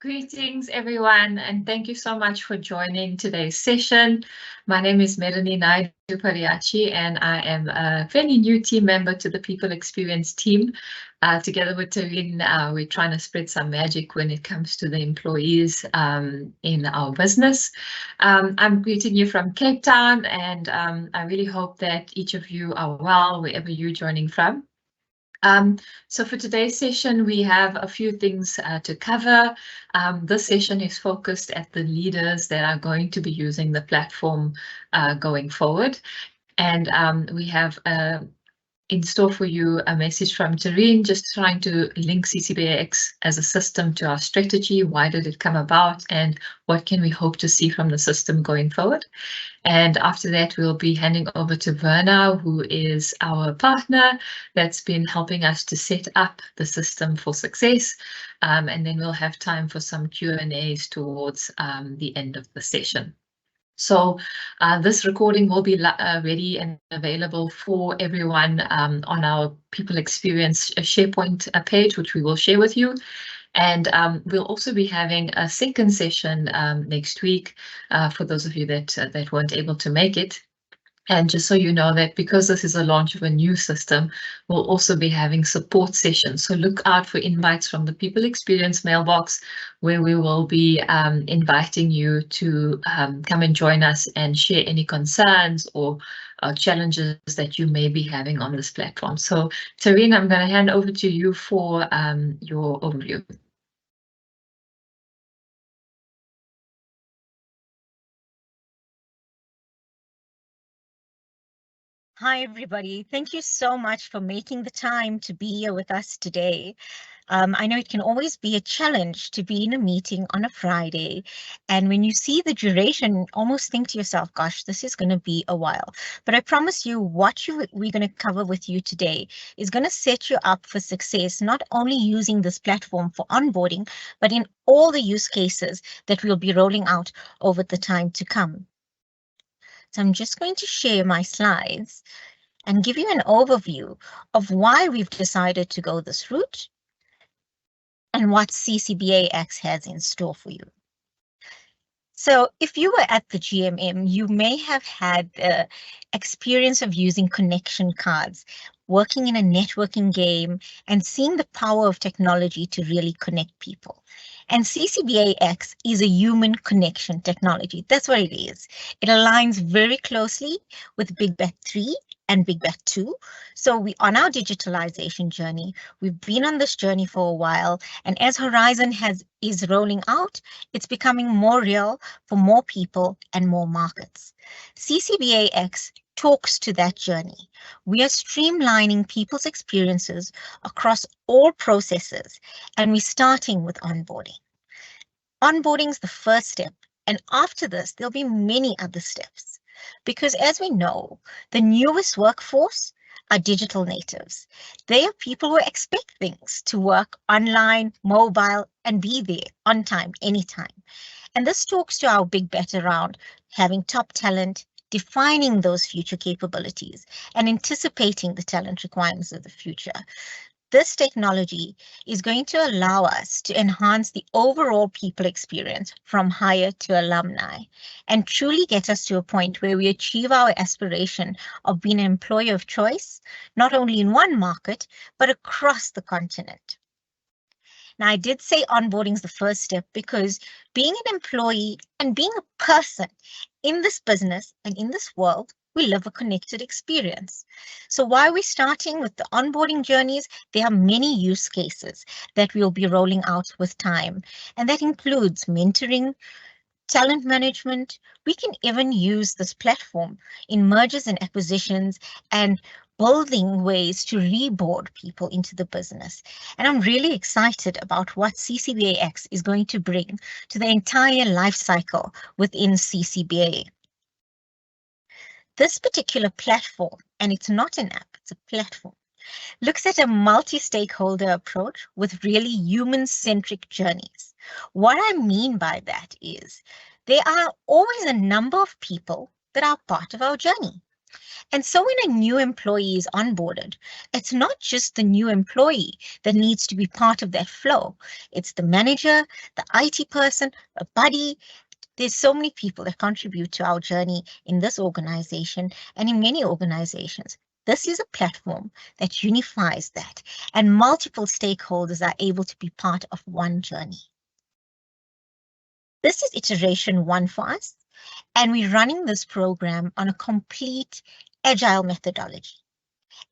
Greetings, everyone, and thank you so much for joining today's session. My name is Melanie Naidu-Pariachi, and I am a fairly new team member to the People Experience team. Together with Tareen, we're trying to spread some magic when it comes to the employees in our business. I'm greeting you from Cape Town, and I really hope that each of you are well, wherever you're joining from. So for today's session, we have a few things to cover. This session is focused at the leaders that are going to be using the platform going forward. And we have in store for you a message from Tareen, just trying to link CCBAX as a system to our strategy. Why did it come about, and what can we hope to see from the system going forward? And after that, we'll be handing over to Verna, who is our partner that's been helping us to set up the system for success. And then we'll have time for some Q&As towards the end of the session. So this recording will be ready and available for everyone on our People Experience SharePoint page, which we will share with you. And we'll also be having a second session next week for those of you that weren't able to make it. And just so you know that because this is a launch of a new system, we'll also be having support sessions. So look out for invites from the People Experience mailbox, where we will be inviting you to come and join us and share any concerns or challenges that you may be having on this platform. So Tareen, I'm going to hand over to you for your overview. Hi, everybody. Thank you so much for making the time to be here with us today. I know it can always be a challenge to be in a meeting on a Friday. And when you see the duration, almost think to yourself, gosh, this is going to be a while. But I promise you what we're going to cover with you today is going to set you up for success, not only using this platform for onboarding, but in all the use cases that we'll be rolling out over the time to come. So I'm just going to share my slides and give you an overview of why we've decided to go this route and what CCBAX has in store for you. So if you were at the GMM, you may have had the experience of using connection cards, working in a networking game, and seeing the power of technology to really connect people. And CCBAX is a human connection technology. That's what it is. It aligns very closely with Big Bet 3 and Big Bet 2. So we on our digitalization journey, we've been on this journey for a while, and as Horizon is rolling out, it's becoming more real for more people and more markets. CCBAX talks to that journey. We are streamlining people's experiences across all processes, and we're starting with onboarding. Onboarding is the first step, and after this, there'll be many other steps. Because as we know, the newest workforce are digital natives. They are people who expect things to work online, mobile, and be there on time, anytime. And this talks to our big bet around having top talent, defining those future capabilities, and anticipating the talent requirements of the future. This technology is going to allow us to enhance the overall people experience from hire to alumni and truly get us to a point where we achieve our aspiration of being an employer of choice, not only in one market, but across the continent. Now, I did say onboarding is the first step because being an employee and being a person in this business and in this world, we live a connected experience. So while we're starting with the onboarding journeys, there are many use cases that we'll be rolling out with time. And that includes mentoring, talent management. We can even use this platform in mergers and acquisitions and building ways to reboard people into the business. And I'm really excited about what CCBAX is going to bring to the entire life cycle within CCBA. This particular platform, and it's not an app, it's a platform, looks at a multi-stakeholder approach with really human-centric journeys. What I mean by that is there are always a number of people that are part of our journey. And so when a new employee is onboarded, it's not just the new employee that needs to be part of that flow. It's the manager, the IT person, a buddy. There's so many people that contribute to our journey in this organization and in many organizations. This is a platform that unifies that, and multiple stakeholders are able to be part of one journey. This is iteration 1 for us, and we're running this program on a complete agile methodology.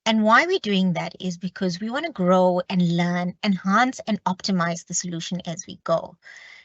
And why we're doing that is because we want to grow and learn, enhance and optimize the solution as we go.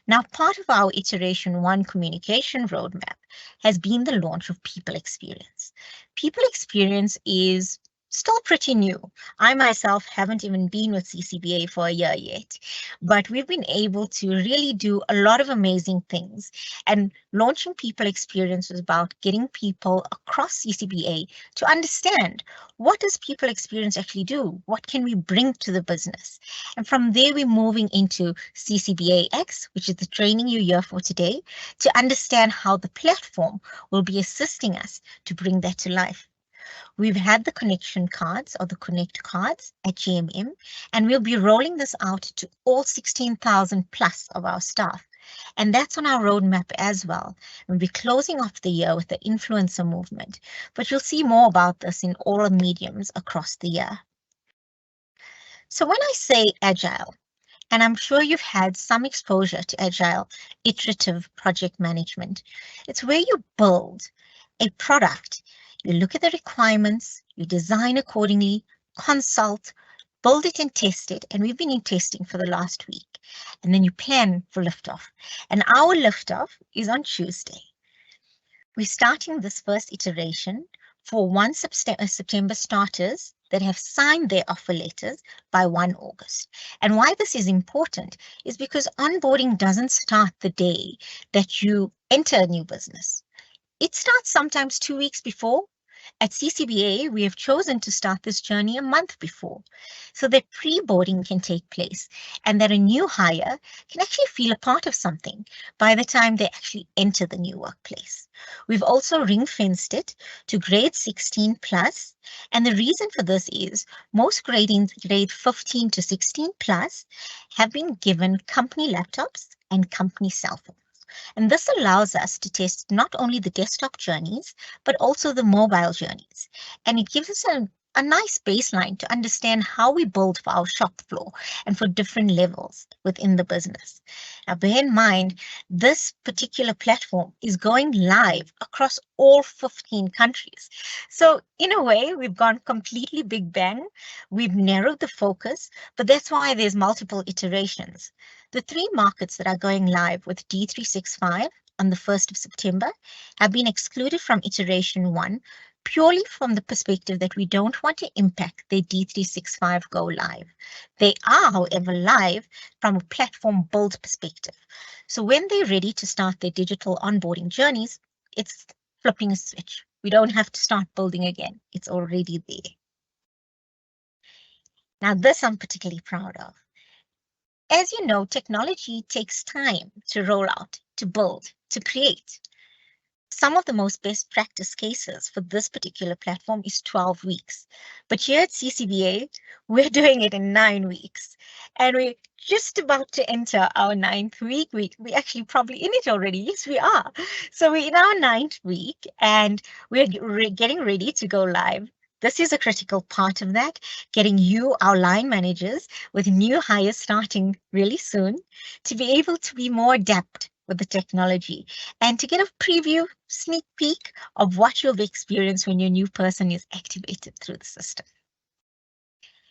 Now, part of our iteration 1 communication roadmap has been the launch of People Experience. People Experience is still pretty new. I myself haven't even been with CCBA for a year yet, but we've been able to really do a lot of amazing things. And launching People Experience was about getting people across CCBA to understand, what does People Experience actually do? What can we bring to the business? And from there, we're moving into CCBAX, which is the training you're here for today, to understand how the platform will be assisting us to bring that to life. We've had the connection cards or the connect cards at GMM, and we'll be rolling this out to all 16,000 plus of our staff. And that's on our roadmap as well. We'll be closing off the year with the influencer movement, but you'll see more about this in all the mediums across the year. So when I say agile, and I'm sure you've had some exposure to agile iterative project management, it's where you build a product. You look at the requirements, you design accordingly, consult, build it and test it. And we've been in testing for the last week. And then you plan for liftoff. And our liftoff is on Tuesday. We're starting this first iteration for 1 September starters that have signed their offer letters by 1 August. And why this is important is because onboarding doesn't start the day that you enter a new business. It starts sometimes 2 weeks before. At CCBA, we have chosen to start this journey a month before, so that pre-boarding can take place and that a new hire can actually feel a part of something by the time they actually enter the new workplace. We've also ring-fenced it to grade 16 plus, and the reason for this is most grade 15 to 16 plus have been given company laptops and company cell phones. And this allows us to test not only the desktop journeys, but also the mobile journeys. And it gives us a nice baseline to understand how we build for our shop floor and for different levels within the business. Now, bear in mind, this particular platform is going live across all 15 countries. So in a way, we've gone completely big bang. We've narrowed the focus, but that's why there's multiple iterations. The 3 markets that are going live with D365 on the 1st of September have been excluded from iteration 1 purely from the perspective that we don't want to impact their D365 go live. They are, however, live from a platform build perspective. So when they're ready to start their digital onboarding journeys, it's flipping a switch. We don't have to start building again. It's already there. Now, this I'm particularly proud of. As you know, technology takes time to roll out, to build, to create. Some of the most best practice cases for this particular platform is 12 weeks. But here at CCBA, we're doing it in 9 weeks. And we're just about to enter our 9th week. We actually probably in it already. Yes, we are. So we're in our 9th week and we're getting ready to go live. This is a critical part of that, getting you, our line managers, with new hires starting really soon, to be able to be more adept with the technology and to get a preview, sneak peek of what you'll experience when your new person is activated through the system.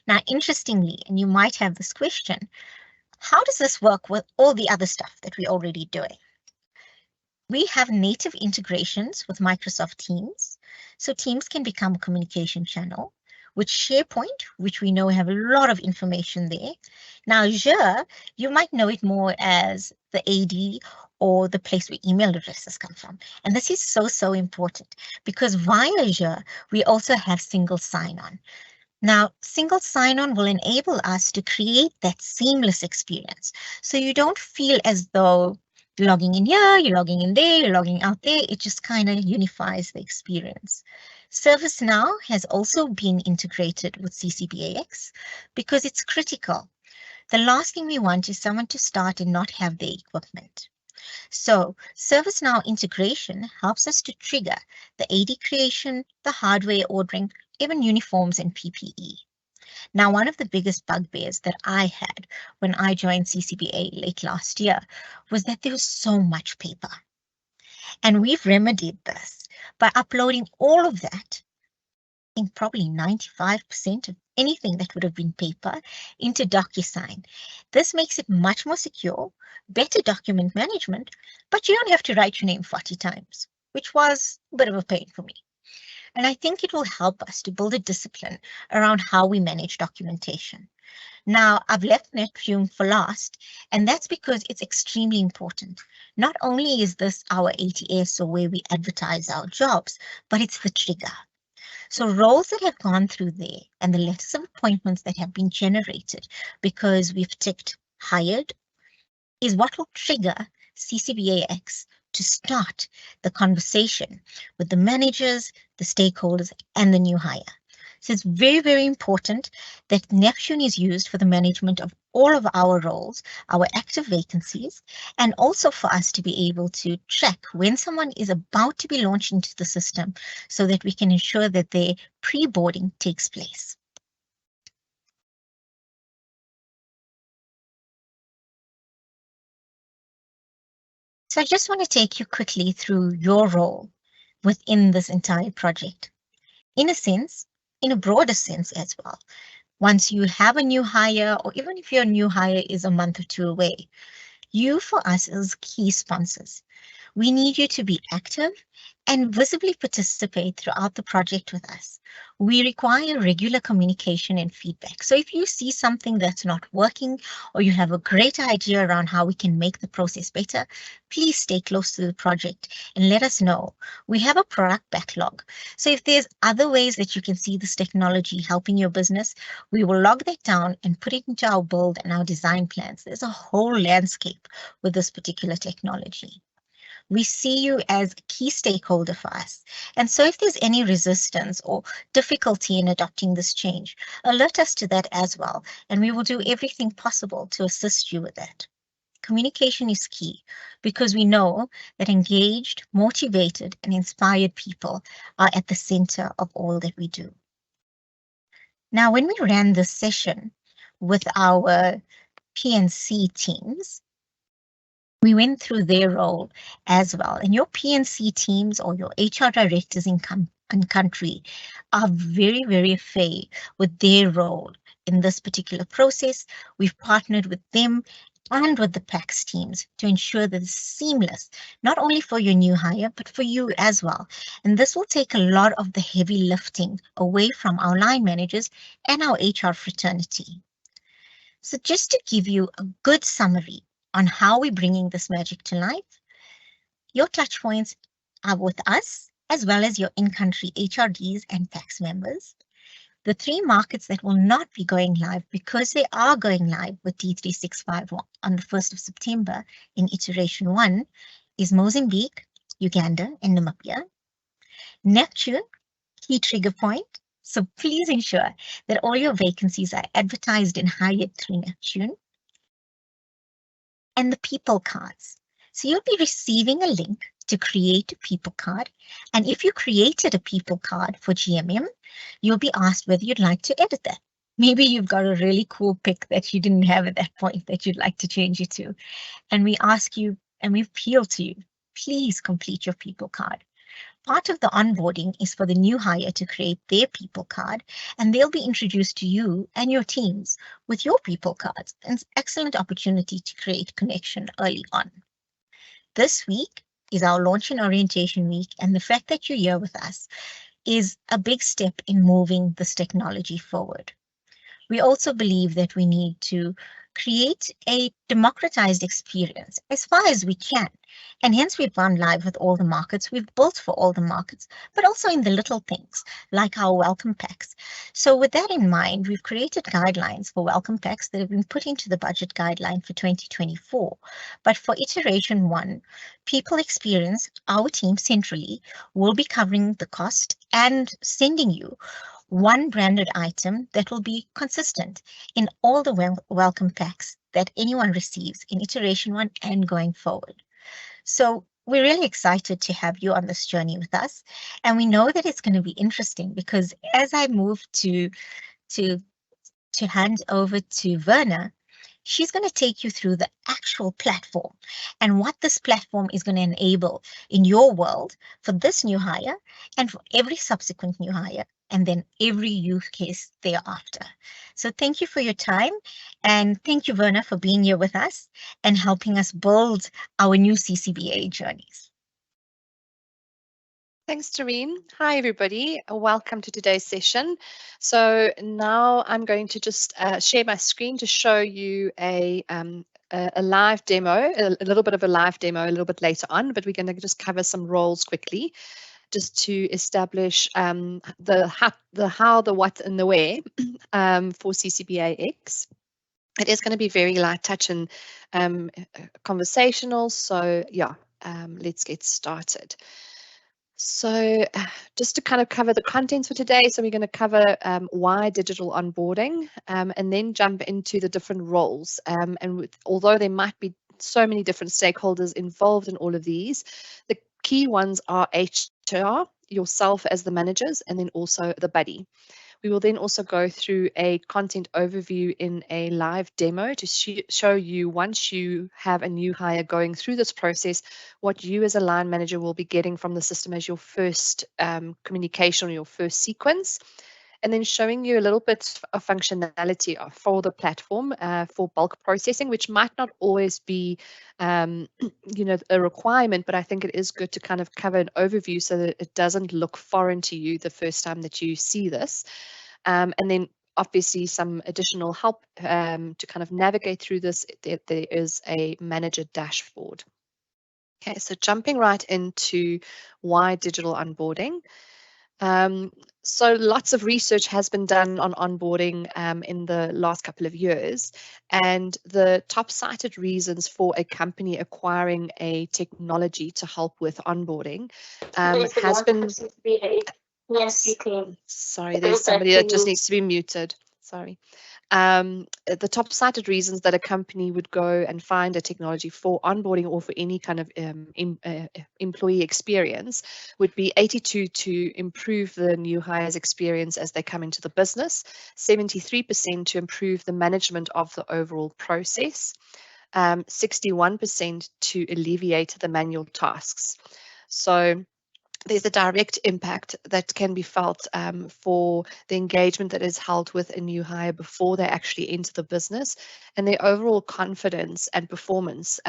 Now, interestingly, and you might have this question, how does this work with all the other stuff that we're already doing? We have native integrations with Microsoft Teams, so Teams can become a communication channel. With SharePoint, which we know have a lot of information there. Now, Azure, you might know it more as the AD or the place where email addresses come from. And this is so important because via Azure, we also have single sign-on. Now, single sign-on will enable us to create that seamless experience. So you don't feel as though you're logging in here, you're logging in there, you're logging out there. It just kind of unifies the experience. ServiceNow has also been integrated with CCBAX because it's critical. The last thing we want is someone to start and not have their equipment. So ServiceNow integration helps us to trigger the AD creation, the hardware ordering, even uniforms and PPE. Now, one of the biggest bugbears that I had when I joined CCBA late last year was that there was so much paper. And we've remedied this by uploading all of that, I think probably 95% of anything that would have been paper, into DocuSign. This makes it much more secure, better document management, but you don't have to write your name 40 times, which was a bit of a pain for me. And I think it will help us to build a discipline around how we manage documentation. Now, I've left Neptune for last, and that's because it's extremely important. Not only is this our ATS or where we advertise our jobs, but it's the trigger. So roles that have gone through there and the letters of appointments that have been generated because we've ticked hired is what will trigger CCBAX to start the conversation with the managers, the stakeholders, and the new hire. So it's very, very important that Neptune is used for the management of all of our roles, our active vacancies, and also for us to be able to track when someone is about to be launched into the system so that we can ensure that their pre-boarding takes place. So I just want to take you quickly through your role within this entire project. In a sense, in a broader sense as well. Once you have a new hire, or even if your new hire is a month or two away, you for us as key sponsors, we need you to be active and visibly participate throughout the project with us. We require regular communication and feedback. So if you see something that's not working or you have a great idea around how we can make the process better, please stay close to the project and let us know. We have a product backlog. So if there's other ways that you can see this technology helping your business, we will log that down and put it into our build and our design plans. There's a whole landscape with this particular technology. We see you as a key stakeholder for us. And so if there's any resistance or difficulty in adopting this change, alert us to that as well. And we will do everything possible to assist you with that. Communication is key because we know that engaged, motivated, and inspired people are at the center of all that we do. Now, when we ran this session with our PNC teams, we went through their role as well. And your PNC teams or your HR directors in country are very, very fair with their role in this particular process. We've partnered with them and with the PAX teams to ensure that it's seamless, not only for your new hire, but for you as well. And this will take a lot of the heavy lifting away from our line managers and our HR fraternity. So just to give you a good summary on how we're bringing this magic to life, your touch points are with us, as well as your in-country HRDs and PAX members. The 3 markets that will not be going live because they are going live with D365 on the 1st of September in iteration 1 is Mozambique, Uganda, and Namibia. Neptune, key trigger point. So please ensure that all your vacancies are advertised and hired through Neptune. And the people cards. So you'll be receiving a link to create a people card. And if you created a people card for GMM, you'll be asked whether you'd like to edit that. Maybe you've got a really cool pic that you didn't have at that point that you'd like to change it to. And we ask you, and we appeal to you, please complete your people card. Part of the onboarding is for the new hire to create their people card, and they'll be introduced to you and your teams with your people cards. An excellent opportunity to create connection early on. This week is our launch and orientation week, and the fact that you're here with us is a big step in moving this technology forward. We also believe that we need to create a democratized experience as far as we can. And hence we've gone live with all the markets. We've built for all the markets, but also in the little things like our welcome packs. So with that in mind, we've created guidelines for welcome packs that have been put into the budget guideline for 2024. But for iteration 1, people experience, our team centrally will be covering the cost and sending you one branded item that will be consistent in all the welcome packs that anyone receives in iteration 1 and going forward. So we're really excited to have you on this journey with us. And we know that it's going to be interesting because as I move to hand over to Verna, she's going to take you through the actual platform and what this platform is going to enable in your world for this new hire and for every subsequent new hire and then every use case thereafter. So thank you for your time, and thank you, Verna, for being here with us and helping us build our new CCBA journeys. Thanks, Doreen. Hi, everybody. Welcome to today's session. So now I'm going to just share my screen to show you a live demo, a little bit of a live demo a little bit later on, but we're going to just cover some roles quickly just to establish the how, the what, and the where for CCBAX. It is going to be very light touch and conversational. So yeah, let's get started. So just to kind of cover the contents for today, so we're going to cover why digital onboarding and then jump into the different roles. Although there might be so many different stakeholders involved in all of these, the key ones are HR, yourself as the managers, and then also the buddy. We will then also go through a content overview in a live demo to show you, once you have a new hire going through this process, what you as a line manager will be getting from the system as your first communication or your first sequence. And then showing you a little bit of functionality for the platform for bulk processing, which might not always be, a requirement, but I think it is good to kind of cover an overview so that it doesn't look foreign to you the first time that you see this. And then obviously some additional help to kind of navigate through this. There is a manager dashboard. Okay, so jumping right into why digital onboarding. So lots of research has been done on onboarding in the last couple of years, and the top cited reasons for a company acquiring a technology to help with onboarding has been... Sorry, there's somebody that just needs to be muted. Sorry. The top cited reasons that a company would go and find a technology for onboarding or for any kind of employee experience would be 82 to improve the new hires experience as they come into the business, 73% to improve the management of the overall process, 61% to alleviate the manual tasks. So there's a direct impact that can be felt for the engagement that is held with a new hire before they actually enter the business, and their overall confidence and performance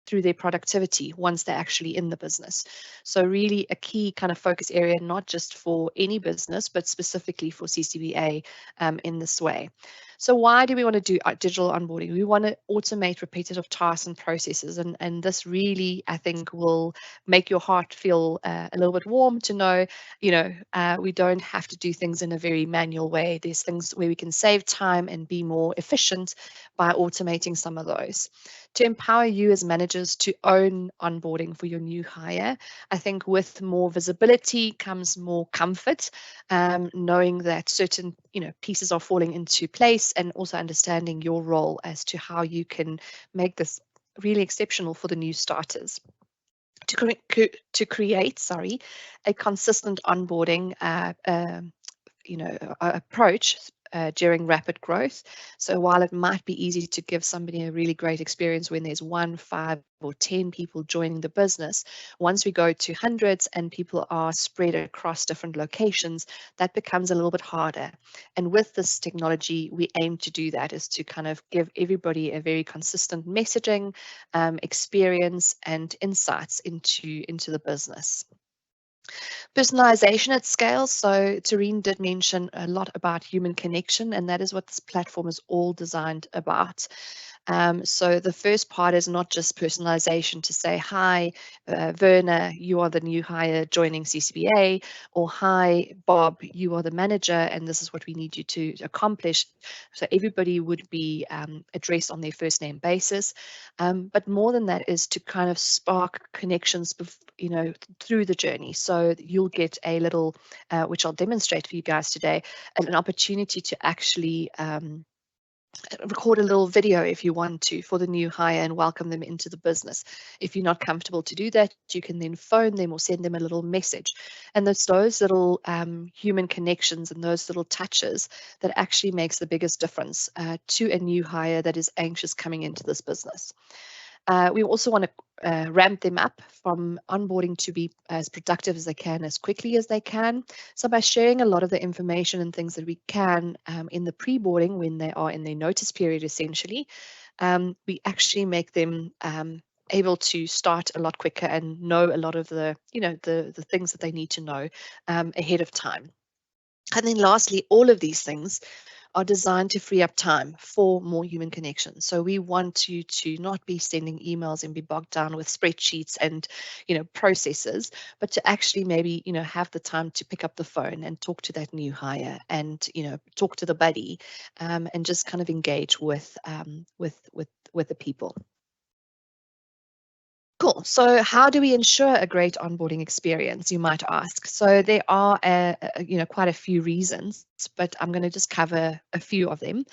through their productivity once they're actually in the business. So really a key kind of focus area, not just for any business, but specifically for CCBA in this way. So why do we want to do digital onboarding? We want to automate repetitive tasks and processes, and this really, I think, will make your heart feel a little bit warm to know, we don't have to do things in a very manual way. There's things where we can save time and be more efficient by automating some of those. To empower you as managers to own onboarding for your new hire, I think with more visibility comes more comfort, knowing that certain pieces are falling into place, and also understanding your role as to how you can make this really exceptional for the new starters. To create a consistent onboarding approach during rapid growth. So while it might be easy to give somebody a really great experience when there's 1, 5, or 10 people joining the business, once we go to hundreds and people are spread across different locations, that becomes a little bit harder. And with this technology, we aim to do that, is to kind of give everybody a very consistent messaging, experience, and insights into the business. Personalization at scale. So Tareen did mention a lot about human connection, and that is what this platform is all designed about. So the first part is not just personalization to say, hi, Werner, you are the new hire joining CCBA, or hi, Bob, you are the manager, and this is what we need you to accomplish. So everybody would be addressed on their first name basis. But more than that is to kind of spark connections, through the journey. So you'll get a little, which I'll demonstrate for you guys today, an opportunity to actually record a little video if you want to for the new hire and welcome them into the business. If you're not comfortable to do that, you can then phone them or send them a little message. And it's those little human connections and those little touches that actually makes the biggest difference to a new hire that is anxious coming into this business. We also want to ramp them up from onboarding to be as productive as they can, as quickly as they can. So by sharing a lot of the information and things that we can in the pre-boarding when they are in their notice period, essentially, we actually make them able to start a lot quicker and know a lot of the, the things that they need to know ahead of time. And then lastly, all of these things are designed to free up time for more human connection. So we want you to not be sending emails and be bogged down with spreadsheets and, processes, but to actually maybe, have the time to pick up the phone and talk to that new hire and, talk to the buddy and just kind of engage with the people. Cool. So how do we ensure a great onboarding experience, you might ask? So there are, quite a few reasons, but I'm going to just cover a few of them.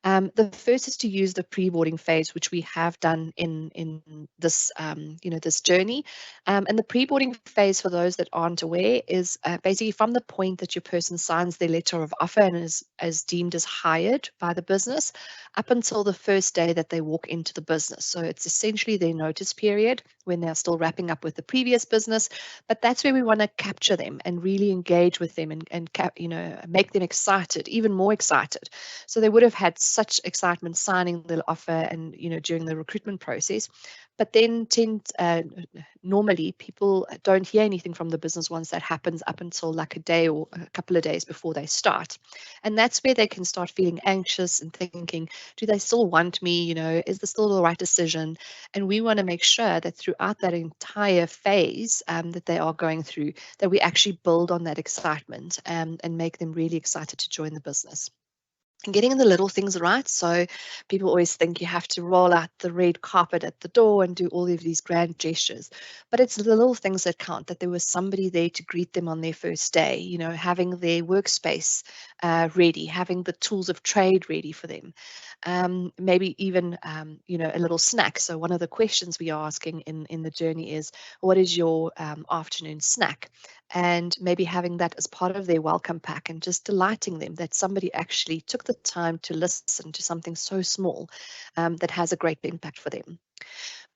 The first is to use the pre-boarding phase, which we have done in this, this journey. And the pre-boarding phase, for those that aren't aware, is basically from the point that your person signs their letter of offer and is deemed as hired by the business up until the first day that they walk into the business. So it's essentially their notice period when they're still wrapping up with the previous business. But that's where we want to capture them and really engage with them and make them excited, even more excited. So they would have had such excitement signing the offer and, during the recruitment process. But then normally people don't hear anything from the business once that happens up until like a day or a couple of days before they start. And that's where they can start feeling anxious and thinking, do they still want me? Is this still the right decision? And we want to make sure that throughout that entire phase that they are going through, that we actually build on that excitement and make them really excited to join the business. And getting the little things right. So people always think you have to roll out the red carpet at the door and do all of these grand gestures, but it's the little things that count, that there was somebody there to greet them on their first day, having their workspace ready, having the tools of trade ready for them. Maybe even, a little snack. So one of the questions we are asking in the journey is, what is your afternoon snack? And maybe having that as part of their welcome pack and just delighting them that somebody actually took the time to listen to something so small that has a great impact for them.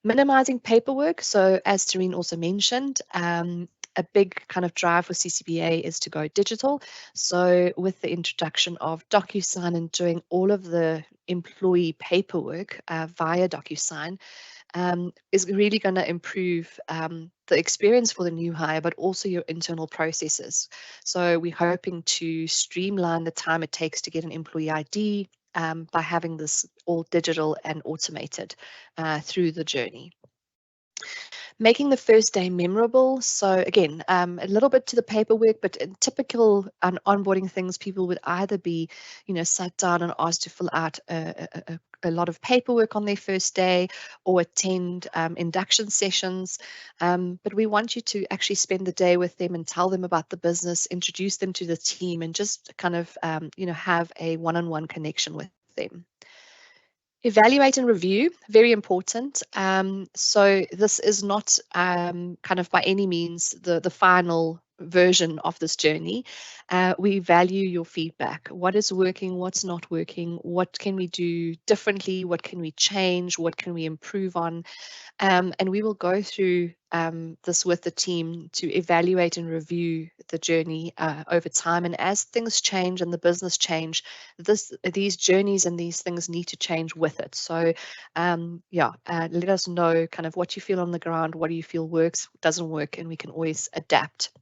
Minimizing paperwork. So as Tareen also mentioned, a big kind of drive for CCBA is to go digital. So with the introduction of DocuSign and doing all of the employee paperwork via DocuSign, is really going to improve the experience for the new hire, but also your internal processes. So we're hoping to streamline the time it takes to get an employee ID by having this all digital and automated through the journey. Making the first day memorable. So again, a little bit to the paperwork, but in typical onboarding things, people would either be, sat down and asked to fill out a lot of paperwork on their first day or attend induction sessions. But we want you to actually spend the day with them and tell them about the business, introduce them to the team, and just kind of, have a one-on-one connection with them. Evaluate and review, very important. So this is not kind of by any means the final version of this journey. We value your feedback. What is working? What's not working? What can we do differently? What can we change? What can we improve on? And we will go through this with the team to evaluate and review the journey over time. And as things change and the business change, these journeys and these things need to change with it. So let us know kind of what you feel on the ground, what do you feel works, doesn't work, and we can always adapt.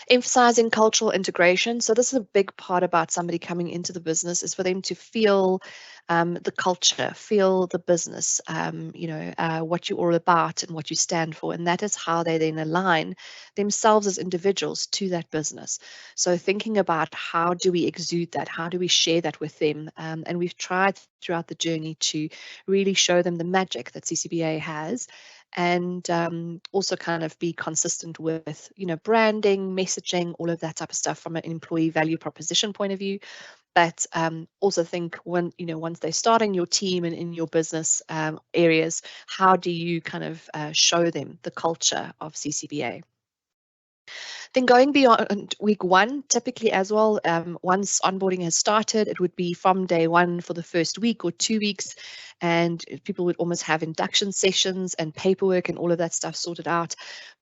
Emphasizing cultural integration. So this is a big part about somebody coming into the business, is for them to feel the culture, feel the business, what you're all about and what you stand for. And that is how they then align themselves as individuals to that business. So thinking about how do we exude that? How do we share that with them? And we've tried throughout the journey to really show them the magic that CCBA has, and also kind of be consistent with, branding, messaging, all of that type of stuff from an employee value proposition point of view. But also think when, once they start in your team and in your business areas, how do you kind of show them the culture of CCBA? Then going beyond week one, typically as well, once onboarding has started, it would be from day one for the first week or 2 weeks, and people would almost have induction sessions and paperwork and all of that stuff sorted out.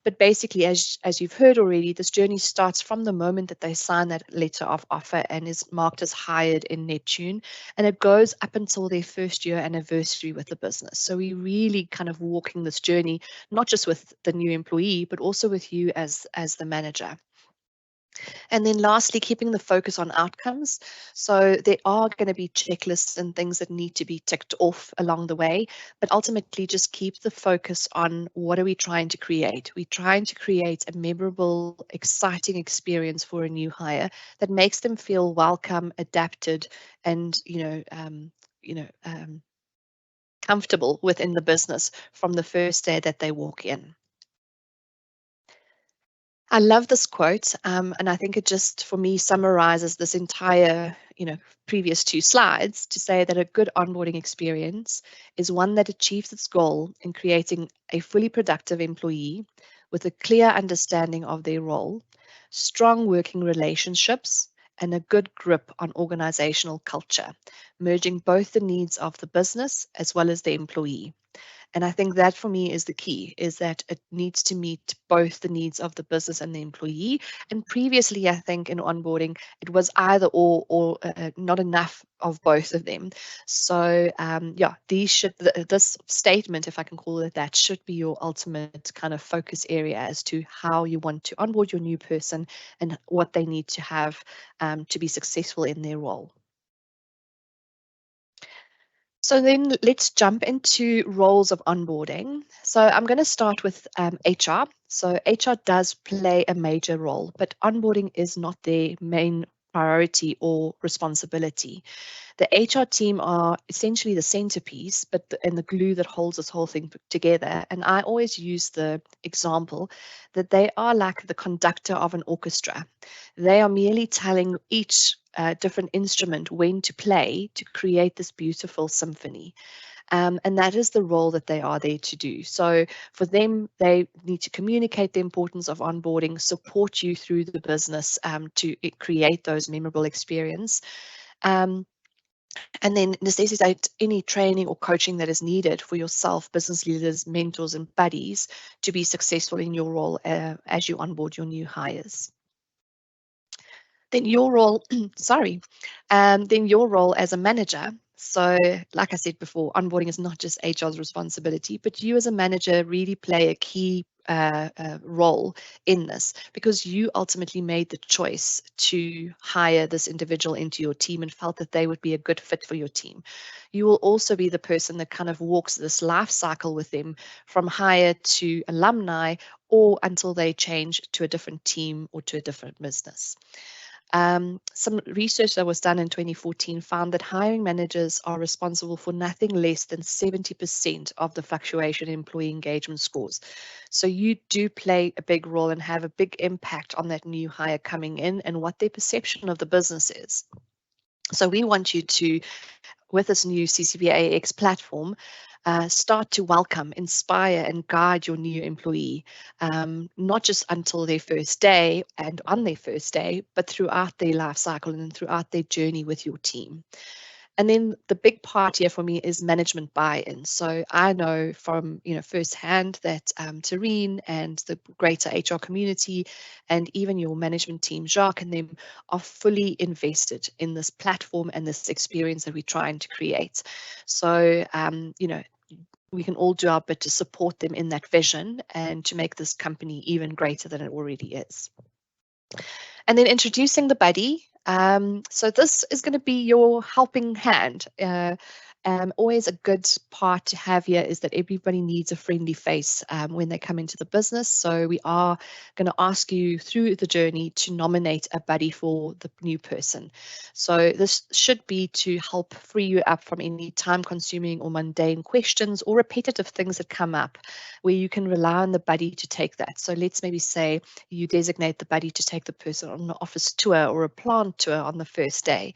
But basically, as you've heard already, this journey starts from the moment that they sign that letter of offer and is marked as hired in Neptune, and it goes up until their first year anniversary with the business. So we really kind of walking this journey, not just with the new employee, but also with you as the manager. And then lastly, keeping the focus on outcomes. So there are going to be checklists and things that need to be ticked off along the way, but ultimately just keep the focus on what are we trying to create. We're trying to create a memorable, exciting experience for a new hire that makes them feel welcome, adapted, and comfortable within the business from the first day that they walk in. I love this quote, and I think it just, for me, summarizes this entire, previous 2 slides, to say that a good onboarding experience is one that achieves its goal in creating a fully productive employee with a clear understanding of their role, strong working relationships, and a good grip on organizational culture, merging both the needs of the business as well as the employee. And I think that for me is the key, is that it needs to meet both the needs of the business and the employee. And previously, I think in onboarding, it was either or not enough of both of them. So yeah, this statement, if I can call it that, should be your ultimate kind of focus area as to how you want to onboard your new person and what they need to have to be successful in their role. So then let's jump into roles of onboarding. So I'm going to start with HR. So HR does play a major role, but onboarding is not their main priority or responsibility. The HR team are essentially the centerpiece, and the glue that holds this whole thing together. And I always use the example that they are like the conductor of an orchestra. They are merely telling each different instrument when to play to create this beautiful symphony. And that is the role that they are there to do. So for them, they need to communicate the importance of onboarding, support you through the business to create those memorable experience. And then necessitate any training or coaching that is needed for yourself, business leaders, mentors, and buddies to be successful in your role as you onboard your new hires. Then your role, then your role as a manager. So like I said before, onboarding is not just HR's responsibility, but you as a manager really play a key role in this, because you ultimately made the choice to hire this individual into your team and felt that they would be a good fit for your team. You will also be the person that kind of walks this life cycle with them from hire to alumni, or until they change to a different team or to a different business. Some research that was done in 2014 found that hiring managers are responsible for nothing less than 70% of the fluctuation in employee engagement scores. So you do play a big role and have a big impact on that new hire coming in and what their perception of the business is. So we want you to, with this new CCBAX platform, start to welcome, inspire, and guide your new employee, not just until their first day and on their first day, but throughout their life cycle and throughout their journey with your team. And then the big part here for me is management buy-in. So I know from firsthand that Tareen and the greater HR community and even your management team, Jacques, and them are fully invested in this platform and this experience that we're trying to create. So we can all do our bit to support them in that vision and to make this company even greater than it already is. And then introducing the buddy. So this is going to be your helping hand. Always a good part to have here is that everybody needs a friendly face when they come into the business. So we are going to ask you through the journey to nominate a buddy for the new person. So this should be to help free you up from any time-consuming or mundane questions or repetitive things that come up where you can rely on the buddy to take that. So let's maybe say you designate the buddy to take the person on an office tour or a plant tour on the first day,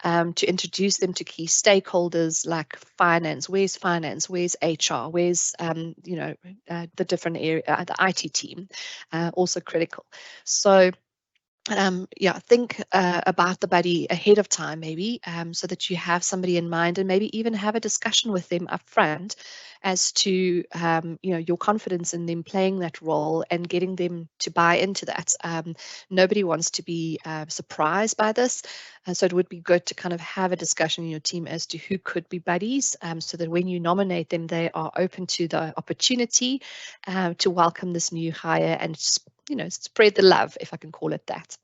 to introduce them to key stakeholders like finance, where's HR, where's the different area, the IT team, also critical. So think about the buddy ahead of time, maybe, so that you have somebody in mind, and maybe even have a discussion with them up front as to your confidence in them playing that role and getting them to buy into that. Nobody wants to be surprised by this, so it would be good to kind of have a discussion in your team as to who could be buddies, so that when you nominate them, they are open to the opportunity to welcome this new hire and spread the love, if I can call it that.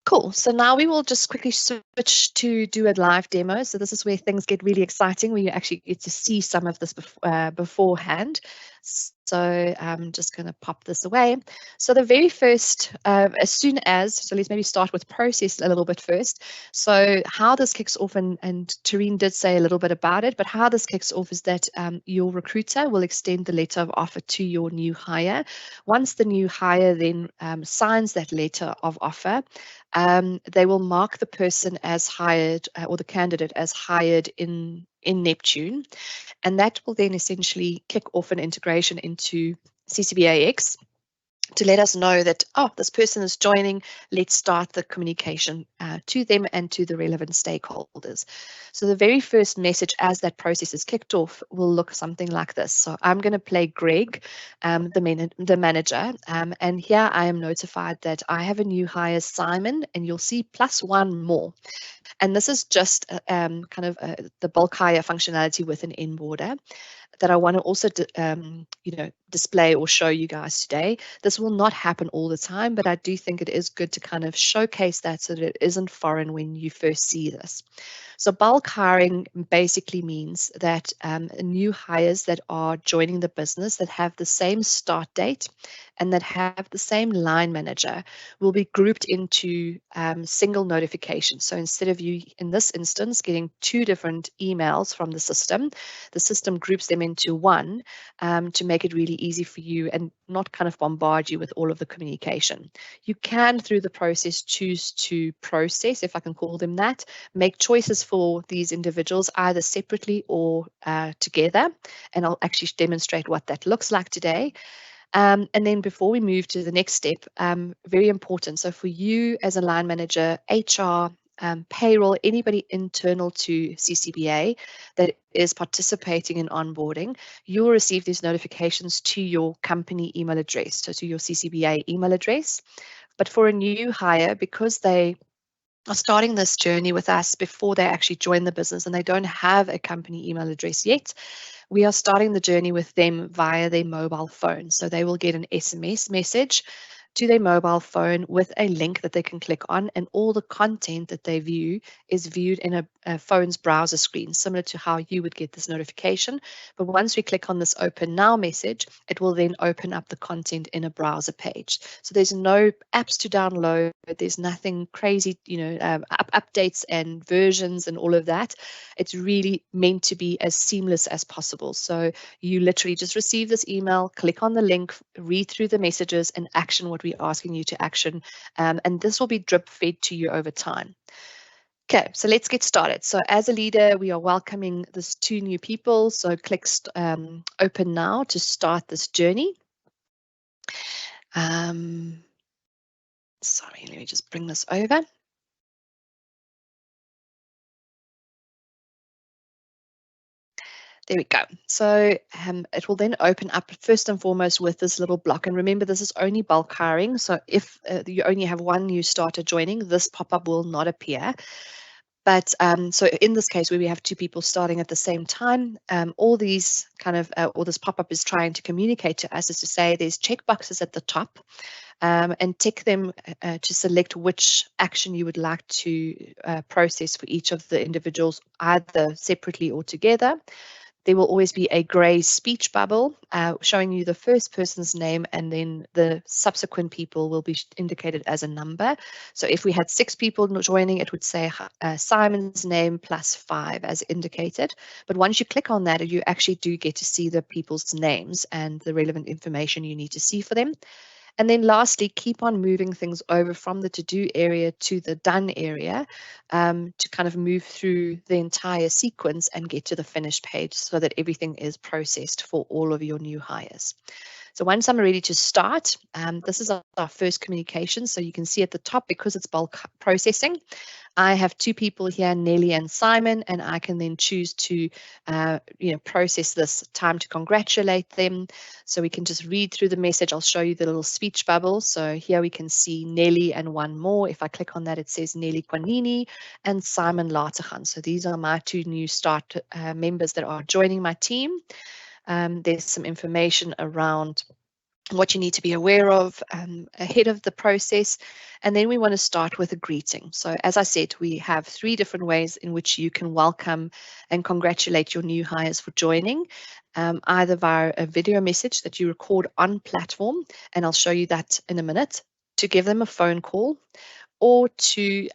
Cool. So now we will just quickly switch to do a live demo. So this is where things get really exciting, where you actually get to see some of this beforehand. So I'm just going to pop this away. So the very first, so let's maybe start with process a little bit first. So how this kicks off, and Tareen did say a little bit about it, but how this kicks off is that your recruiter will extend the letter of offer to your new hire. Once the new hire then signs that letter of offer, they will mark the person as hired, or the candidate as hired in Neptune, and that will then essentially kick off an integration into CCBAX to let us know that, oh, this person is joining, let's start the communication to them and to the relevant stakeholders. So the very first message as that process is kicked off will look something like this. So I'm going to play Greg, the manager, and here I am notified that I have a new hire, Simon, and you'll see +1 more. And this is just the bulk hire functionality with an inboarder that I want to also display or show you guys today. This will not happen all the time, but I do think it is good to kind of showcase that so that it isn't foreign when you first see this. So bulk hiring basically means that new hires that are joining the business that have the same start date and that have the same line manager will be grouped into single notifications. So instead of you, in this instance, getting 2 different emails from the system groups them into one to make it really easy for you and not kind of bombard you with all of the communication. You can, through the process, choose to process, if I can call them that, make choices for these individuals either separately or together, and I'll actually demonstrate what that looks like today. And then before we move to the next step, very important, so for you as a line manager, HR, payroll, anybody internal to CCBA that is participating in onboarding, you will receive these notifications to your company email address, so to your CCBA email address. But for a new hire, because they are starting this journey with us before they actually join the business and they don't have a company email address yet, we are starting the journey with them via their mobile phone. So they will get an SMS message to their mobile phone with a link that they can click on, and all the content that they view is viewed in a phone's browser screen, similar to how you would get this notification. But once we click on this open now message, it will then open up the content in a browser page. So there's no apps to download, there's nothing crazy, updates and versions and all of that. It's really meant to be as seamless as possible. So you literally just receive this email, click on the link, read through the messages, and action what we're asking you to action. And this will be drip fed to you over time. Okay, so let's get started. So as a leader, we are welcoming these 2 new people. So click open now to start this journey. Sorry, let me just bring this over. There we go. So it will then open up first and foremost with this little block. And remember, this is only bulk hiring. So if you only have 1 new starter joining, this pop-up will not appear. But so in this case where we have two people starting at the same time, all these kind of, or this pop-up is trying to communicate to us is to say there's checkboxes at the top, and tick them to select which action you would like to process for each of the individuals, either separately or together. There will always be a grey speech bubble showing you the first person's name, and then the subsequent people will be indicated as a number. So if we had 6 people joining, it would say Simon's name plus 5 as indicated. But once you click on that, you actually do get to see the people's names and the relevant information you need to see for them. And then lastly, keep on moving things over from the to-do area to the done area to kind of move through the entire sequence and get to the finished page so that everything is processed for all of your new hires. So once I'm ready to start, this is our first communication. So you can see at the top, because it's bulk processing, I have 2 people here, Nelly and Simon, and I can then choose to process this time to congratulate them. So we can just read through the message. I'll show you the little speech bubble. So here we can see Nelly and one more. If I click on that, it says Nelly Kwanini and Simon Lateghan. So these are my 2 new start members that are joining my team. There's some information around what you need to be aware of ahead of the process. And then we want to start with a greeting. So as I said, we have 3 different ways in which you can welcome and congratulate your new hires for joining, either via a video message that you record on platform, and I'll show you that in a minute, to give them a phone call, or to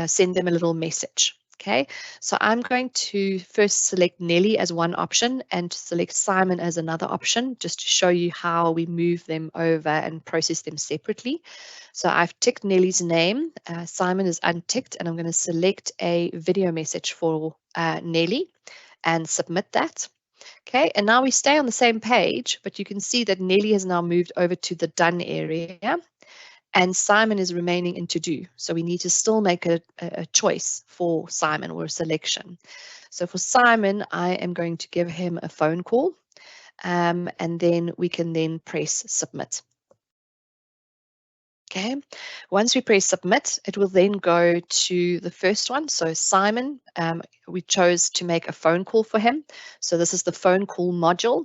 send them a little message. Okay, so I'm going to first select Nelly as one option and select Simon as another option, just to show you how we move them over and process them separately. So I've ticked Nelly's name, Simon is unticked, and I'm going to select a video message for Nelly and submit that. Okay, and now we stay on the same page, but you can see that Nelly has now moved over to the done area, and Simon is remaining in to do. So we need to still make a choice for Simon, or a selection. So for Simon, I am going to give him a phone call, and then we can then press submit. Okay, once we press submit, it will then go to the first one. So Simon, we chose to make a phone call for him. So this is the phone call module.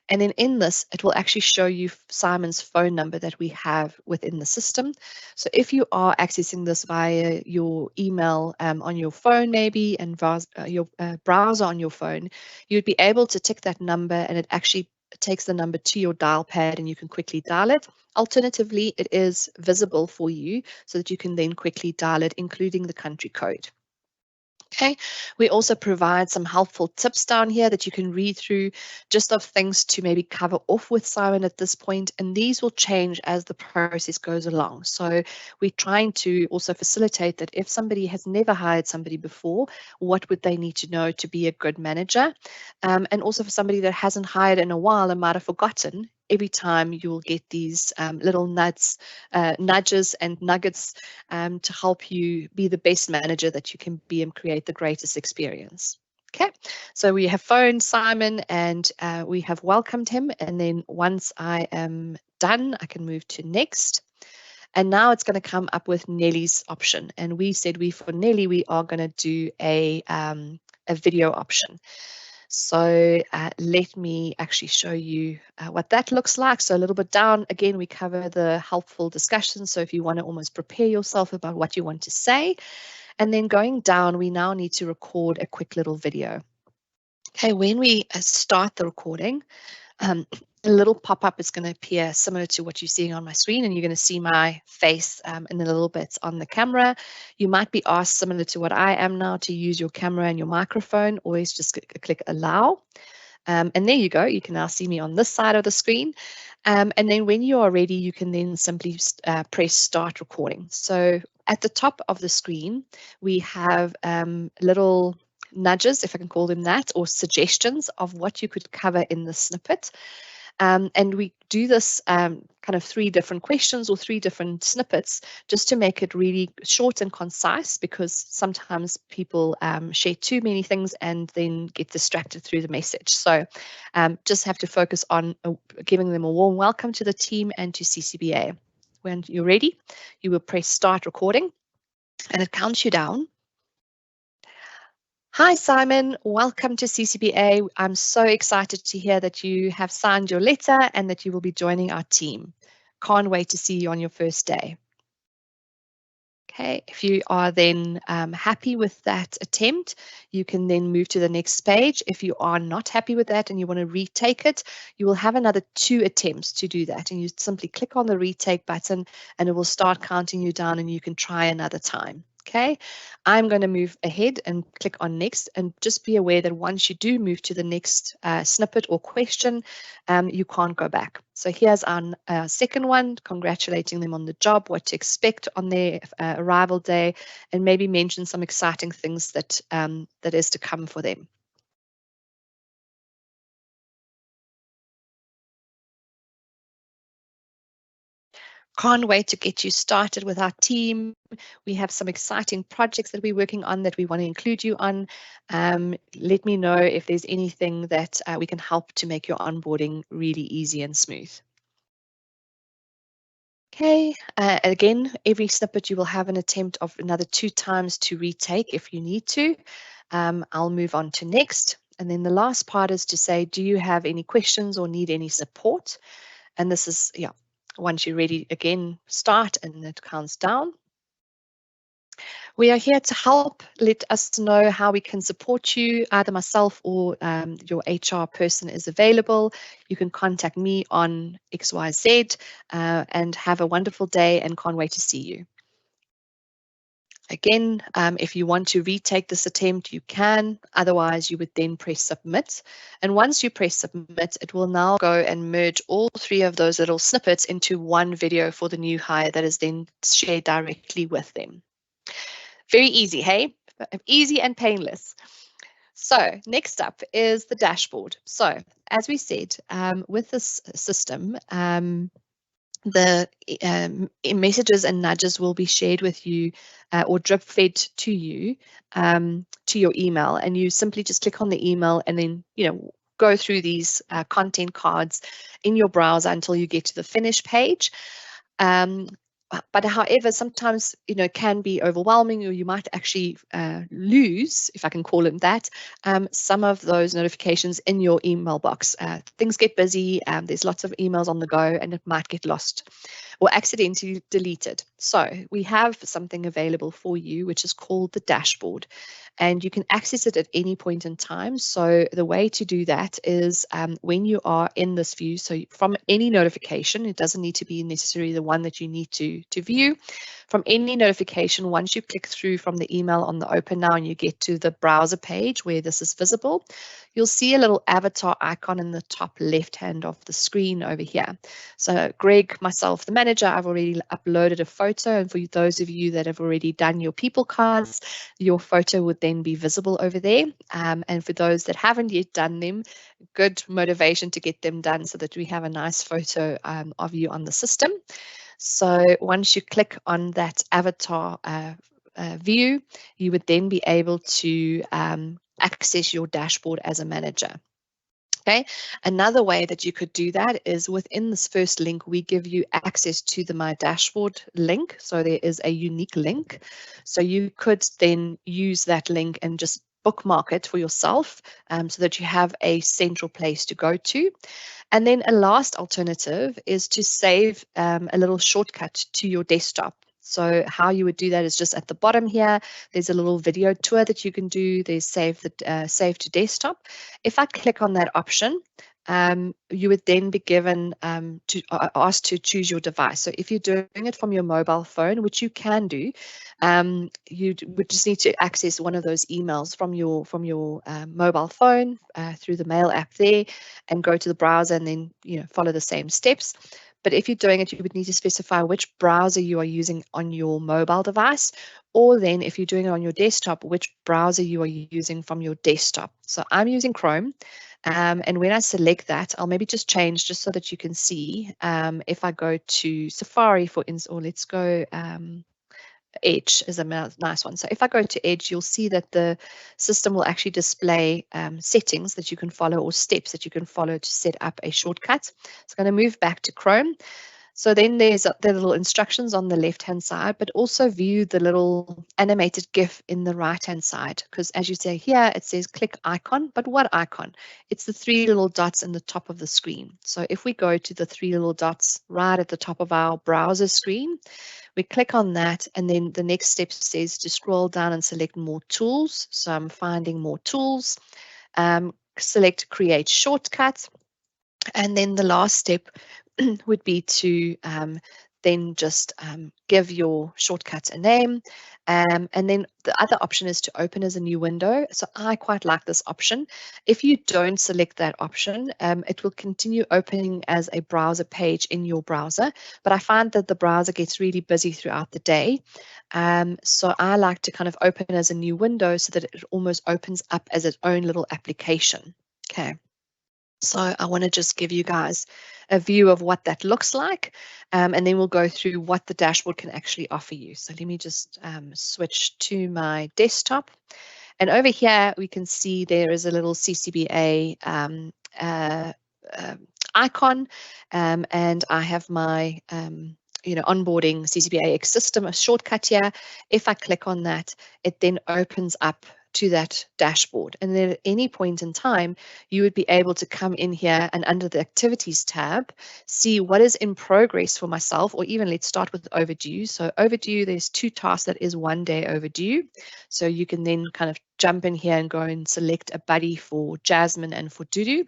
And then in this, it will actually show you Simon's phone number that we have within the system. So if you are accessing this via your email on your phone maybe, and your browser on your phone, you'd be able to tick that number, and it actually takes the number to your dial pad and you can quickly dial it. Alternatively, it is visible for you so that you can then quickly dial it, including the country code. Okay, we also provide some helpful tips down here that you can read through, just of things to maybe cover off with Simon at this point, and these will change as the process goes along. So we're trying to also facilitate that if somebody has never hired somebody before, what would they need to know to be a good manager? And also for somebody that hasn't hired in a while and might have forgotten, every time you will get these little nudges and nuggets to help you be the best manager that you can be and create the greatest experience. Okay, so we have phoned Simon and we have welcomed him, and then once I am done, I can move to next. And now it's going to come up with Nelly's option, and we said for Nelly we are going to do a video option. So let me actually show you what that looks like. So a little bit down, again, we cover the helpful discussion. So if you want to almost prepare yourself about what you want to say, and then going down, we now need to record a quick little video. Okay, when we start the recording, a little pop-up is going to appear similar to what you're seeing on my screen, and you're going to see my face in a little bit on the camera. You might be asked, similar to what I am now, to use your camera and your microphone. Always just click allow. And there you go. You can now see me on this side of the screen. And then when you are ready, you can then simply press start recording. So at the top of the screen, we have little nudges, if I can call them that, or suggestions of what you could cover in the snippet. And we do this kind of 3 different questions or 3 different snippets, just to make it really short and concise, because sometimes people share too many things and then get distracted through the message. So just have to focus on giving them a warm welcome to the team and to CCBA. When you're ready, you will press start recording, and it counts you down Hi, Simon. Welcome to CCBA. I'm so excited to hear that you have signed your letter and that you will be joining our team. Can't wait to see you on your first day. Okay, if you are then happy with that attempt, you can then move to the next page. If you are not happy with that and you want to retake it, you will have another 2 attempts to do that. And you simply click on the retake button and it will start counting you down and you can try another time. Okay, I'm going to move ahead and click on next, and just be aware that once you do move to the next snippet or question, you can't go back. So here's our second one, congratulating them on the job, what to expect on their arrival day, and maybe mention some exciting things that that is to come for them. Can't wait to get you started with our team. We have some exciting projects that we're working on that we want to include you on. Let me know if there's anything that we can help to make your onboarding really easy and smooth. Okay, again, every snippet you will have an attempt of another 2 times to retake if you need to. I'll move on to next. And then the last part is to say, do you have any questions or need any support? And this is, yeah, once you're ready, again, start and it counts down. We are here to help. Let us know how we can support you. Either myself or your HR person is available. You can contact me on XYZ and have a wonderful day and can't wait to see you. Again, if you want to retake this attempt, you can. Otherwise, you would then press submit. And once you press submit, it will now go and merge all 3 of those little snippets into one video for the new hire that is then shared directly with them. Very easy, hey? Easy and painless. So next up is the dashboard. So as we said, with this system, the messages and nudges will be shared with you or drip fed to you to your email, and you simply just click on the email and then go through these content cards in your browser until you get to the finish page. But however, sometimes it can be overwhelming, or you might actually lose, if I can call them that, some of those notifications in your email box. Things get busy, there's lots of emails on the go, and it might get lost or accidentally deleted. So we have something available for you, which is called the dashboard, and you can access it at any point in time. So the way to do that is when you are in this view, so from any notification, it doesn't need to be necessarily the one that you need to view. From any notification, once you click through from the email on the open now and you get to the browser page where this is visible, you'll see a little avatar icon in the top left hand of the screen over here. So Greg, myself, the manager, I've already uploaded a photo, and for those of you that have already done your people cards, your photo would then be visible over there. And for those that haven't yet done them, good motivation to get them done so that we have a nice photo of you on the system. So once you click on that avatar view, you would then be able to access your dashboard as a manager. Okay, another way that you could do that is within this first link, we give you access to the My Dashboard link. So there is a unique link. So you could then use that link and just bookmark it for yourself so that you have a central place to go to. And then a last alternative is to save a little shortcut to your desktop. So how you would do that is just at the bottom here, there's a little video tour that you can do. There's save to desktop. If I click on that option, you would then be given asked to choose your device. So if you're doing it from your mobile phone, which you can do, you would just need to access one of those emails from your mobile phone through the mail app there, and go to the browser and then follow the same steps. But if you're doing it, you would need to specify which browser you are using on your mobile device, or then if you're doing it on your desktop, which browser you are using from your desktop. So I'm using Chrome. And when I select that, I'll maybe just change just so that you can see. If I go to Safari, for instance, or let's go Edge is a nice one. So if I go to Edge, you'll see that the system will actually display settings that you can follow or steps that you can follow to set up a shortcut. So I'm going to move back to Chrome. So then there's the little instructions on the left-hand side, but also view the little animated GIF in the right-hand side, because as you say here, it says click icon, but what icon? It's the 3 little dots in the top of the screen. So if we go to the 3 little dots right at the top of our browser screen, we click on that, and then the next step says to scroll down and select more tools. So I'm finding more tools, select create shortcuts, and then the last step would be to then just give your shortcut a name. And then the other option is to open as a new window. So I quite like this option. If you don't select that option, it will continue opening as a browser page in your browser. But I find that the browser gets really busy throughout the day. So I like to kind of open as a new window so that it almost opens up as its own little application. Okay. So I want to just give you guys a view of what that looks like, and then we'll go through what the dashboard can actually offer you. So let me just switch to my desktop. And over here, we can see there is a little CCBA icon, and I have my onboarding CCBAX system, a shortcut here. If I click on that, it then opens up to that dashboard, and then at any point in time you would be able to come in here and under the activities tab see what is in progress for myself, or even let's start with overdue. So overdue, there's 2 tasks that is 1 day overdue, so you can then kind of jump in here and go and select a buddy for Jasmine and for Dudu,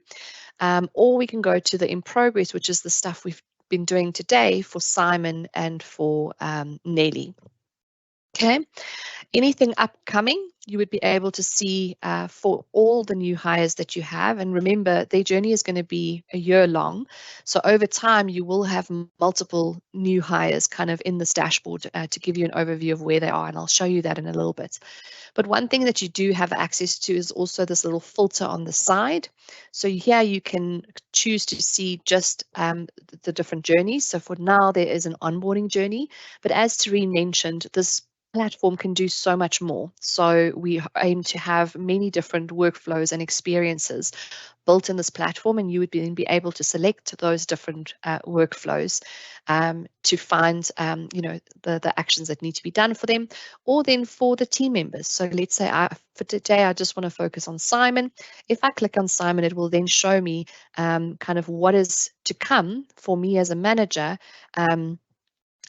or we can go to the in progress, which is the stuff we've been doing today for Simon and for Nelly. Okay, anything upcoming you would be able to see for all the new hires that you have. And remember, their journey is going to be a year long. So over time, you will have multiple new hires kind of in this dashboard to give you an overview of where they are. And I'll show you that in a little bit. But one thing that you do have access to is also this little filter on the side. So here you can choose to see just the different journeys. So for now, there is an onboarding journey. But as Tareen mentioned, this platform can do so much more. So we aim to have many different workflows and experiences built in this platform, and you would then be able to select those different workflows to find the actions that need to be done for them, or then for the team members. So let's say for today I just want to focus on Simon. If I click on Simon, it will then show me kind of what is to come for me as a manager,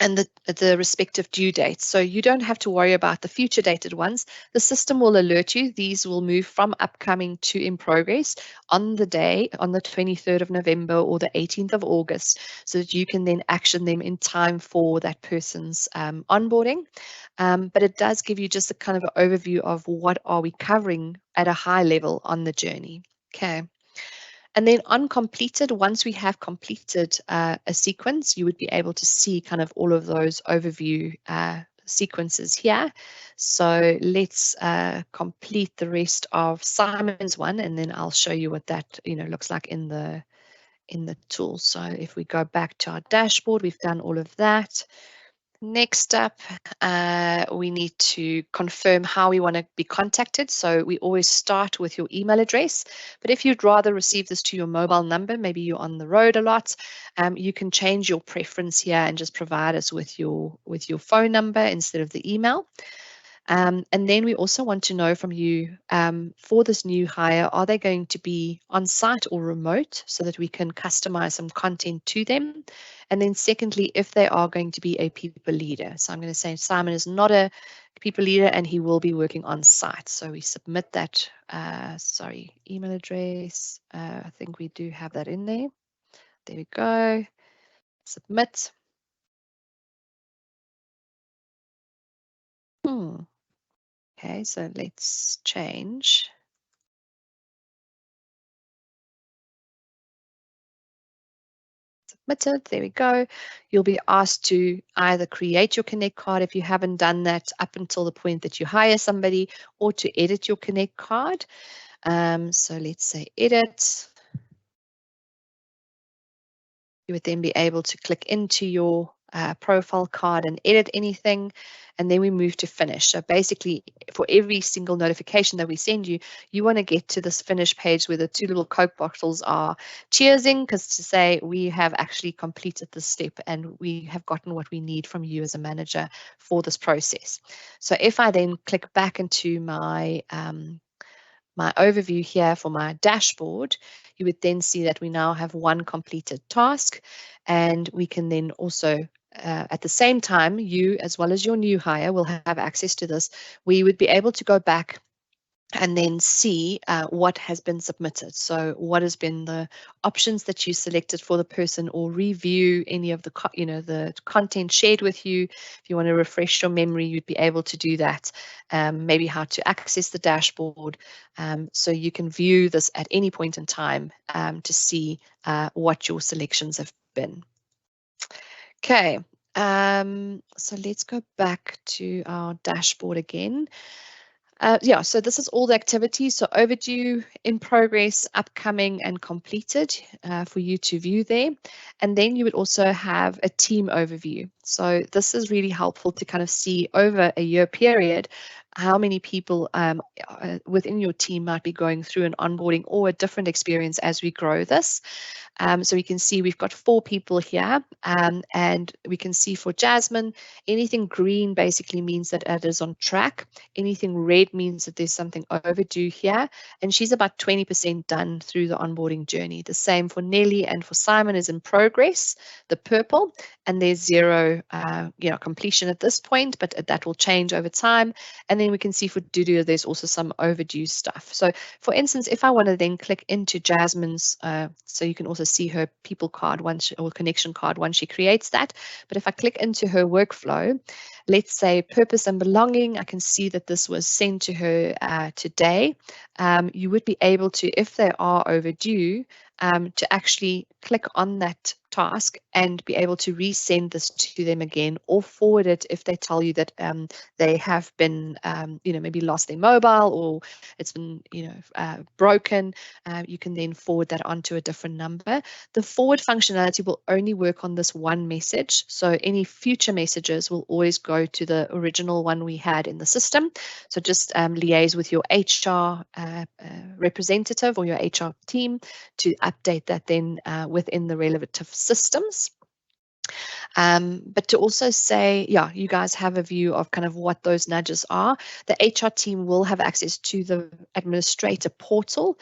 and the respective due dates. So you don't have to worry about the future dated ones. The system will alert you. These will move from upcoming to in progress on the day, on the 23rd of November or the 18th of August, so that you can then action them in time for that person's onboarding. But it does give you just a kind of an overview of what are we covering at a high level on the journey. Okay. And then on completed, once we have completed a sequence, you would be able to see kind of all of those overview sequences here. So let's complete the rest of Simon's one, and then I'll show you what that looks like in the tool. So if we go back to our dashboard, we've done all of that. Next up, we need to confirm how we want to be contacted. So we always start with your email address, but if you'd rather receive this to your mobile number, maybe you're on the road a lot, you can change your preference here and just provide us with your phone number instead of the email. And then we also want to know from you for this new hire, are they going to be on site or remote, so that we can customize some content to them? And then secondly, if they are going to be a people leader. So I'm going to say Simon is not a people leader and he will be working on site. So we submit that, email address. I think we do have that in there. There we go. Submit. Okay, so let's change. Submitted, there we go. You'll be asked to either create your Connect card if you haven't done that up until the point that you hire somebody, or to edit your Connect card. So let's say edit. You would then be able to click into your profile card and edit anything, and then we move to finish. So basically, for every single notification that we send you, you want to get to this finish page where the 2 little Coke bottles are cheersing, because to say we have actually completed this step and we have gotten what we need from you as a manager for this process. So if I then click back into my my overview here for my dashboard, you would then see that we now have one completed task, and we can then also at the same time, you as well as your new hire will have access to this. We would be able to go back and then see what has been submitted. So what has been the options that you selected for the person, or review any of the the content shared with you. If you want to refresh your memory, you'd be able to do that. Maybe how to access the dashboard, so you can view this at any point in time to see what your selections have been. Okay, so let's go back to our dashboard again. Yeah, so this is all the activities, so overdue, in progress, upcoming, and completed for you to view there. And then you would also have a team overview. So this is really helpful to kind of see over a year period how many people within your team might be going through an onboarding or a different experience as we grow this. So we can see we've got 4 people here, and we can see for Jasmine, anything green basically means that it is on track. Anything red means that there's something overdue here, and she's about 20% done through the onboarding journey. The same for Nelly, and for Simon is in progress, the purple, and there's 0 completion at this point, but that will change over time. And then we can see for Dudu, there's also some overdue stuff. So for instance, if I want to then click into Jasmine's, so you can also see her people card or connection card once she creates that. But if I click into her workflow, let's say purpose and belonging, I can see that this was sent to her today. You would be able to, if they are overdue, to actually click on that task and be able to resend this to them again, or forward it if they tell you that they have been, maybe lost their mobile, or it's been, broken. You can then forward that onto a different number. The forward functionality will only work on this one message. So any future messages will always go to the original one we had in the system. So just liaise with your HR representative or your HR team to update that then within the relative systems. But to also say, yeah, you guys have a view of kind of what those nudges are. The HR team will have access to the administrator portal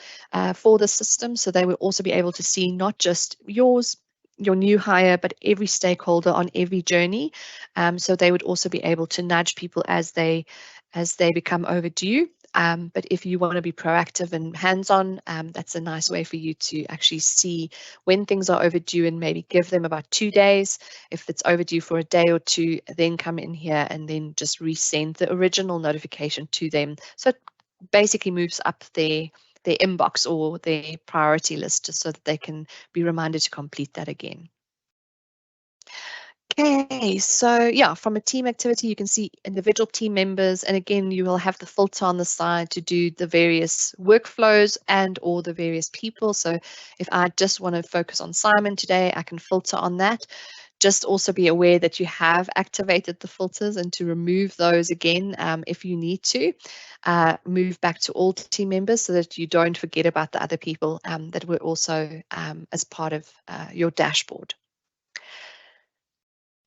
for the system. So they will also be able to see not just your new hire, but every stakeholder on every journey. So they would also be able to nudge people as they become overdue. But if you want to be proactive and hands-on, that's a nice way for you to actually see when things are overdue and maybe give them about 2 days. If it's overdue for a day or 2, then come in here and then just resend the original notification to them. So it basically moves up their inbox or their priority list, just so that they can be reminded to complete that again. Okay, so yeah, from a team activity, you can see individual team members, and again, you will have the filter on the side to do the various workflows and or the various people. So if I just want to focus on Simon today, I can filter on that. Just also be aware that you have activated the filters, and to remove those again if you need to. Move back to all team members so that you don't forget about the other people that were also as part of your dashboard.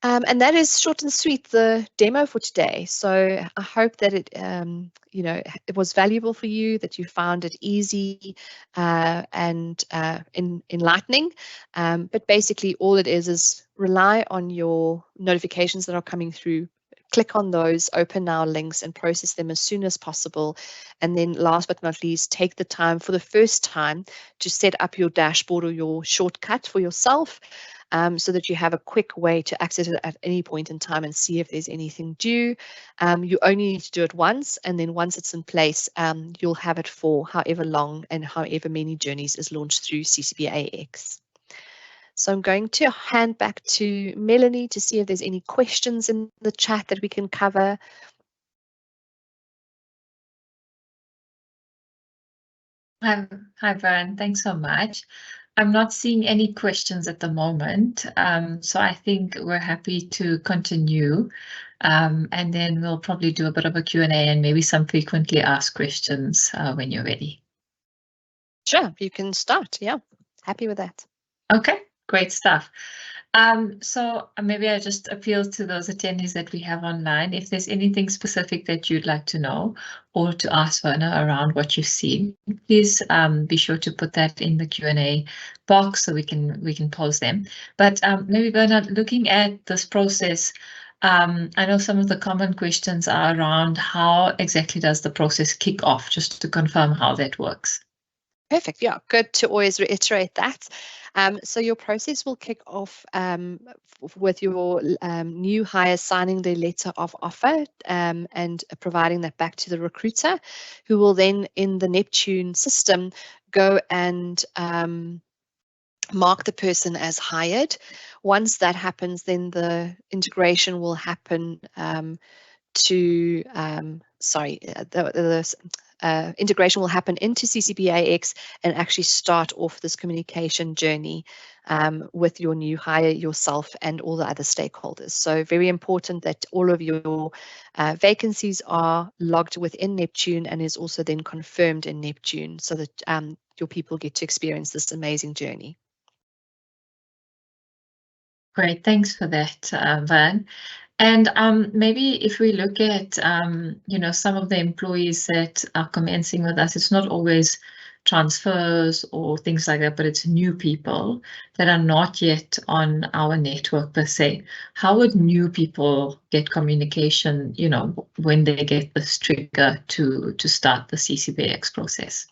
And that is short and sweet, the demo for today. So I hope that it, it was valuable for you, that you found it easy and enlightening. But basically, all it is rely on your notifications that are coming through. Click on those, open our links, and process them as soon as possible. And then last but not least, take the time for the first time to set up your dashboard or your shortcut for yourself. So that you have a quick way to access it at any point in time and see if there's anything due. You only need to do it once, and then once it's in place, you'll have it for however long and however many journeys is launched through CCBAX. So I'm going to hand back to Melanie to see if there's any questions in the chat that we can cover. Hi, Brian. Thanks so much. I'm not seeing any questions at the moment, so I think we're happy to continue, and then we'll probably do a bit of a Q&A and maybe some frequently asked questions when you're ready. Sure, you can start. Yeah, happy with that. Okay, great stuff. So maybe I just appeal to those attendees that we have online. If there's anything specific that you'd like to know or to ask Werner around what you've seen, please be sure to put that in the Q&A box so we can pose them. But maybe Werner, looking at this process, I know some of the common questions are around how exactly does the process kick off, just to confirm how that works. Perfect. Yeah, good to always reiterate that. So your process will kick off with your new hire signing their letter of offer and providing that back to the recruiter, who will then in the Neptune system go and mark the person as hired. Once that happens, then the integration will happen integration will happen into CCBAX and actually start off this communication journey with your new hire, yourself, and all the other stakeholders. So very important that all of your vacancies are logged within Neptune and is also then confirmed in Neptune so that your people get to experience this amazing journey. Great, thanks for that, Van. And maybe if we look at, some of the employees that are commencing with us, it's not always transfers or things like that, but it's new people that are not yet on our network per se. How would new people get communication, when they get this trigger to start the CCBAX process?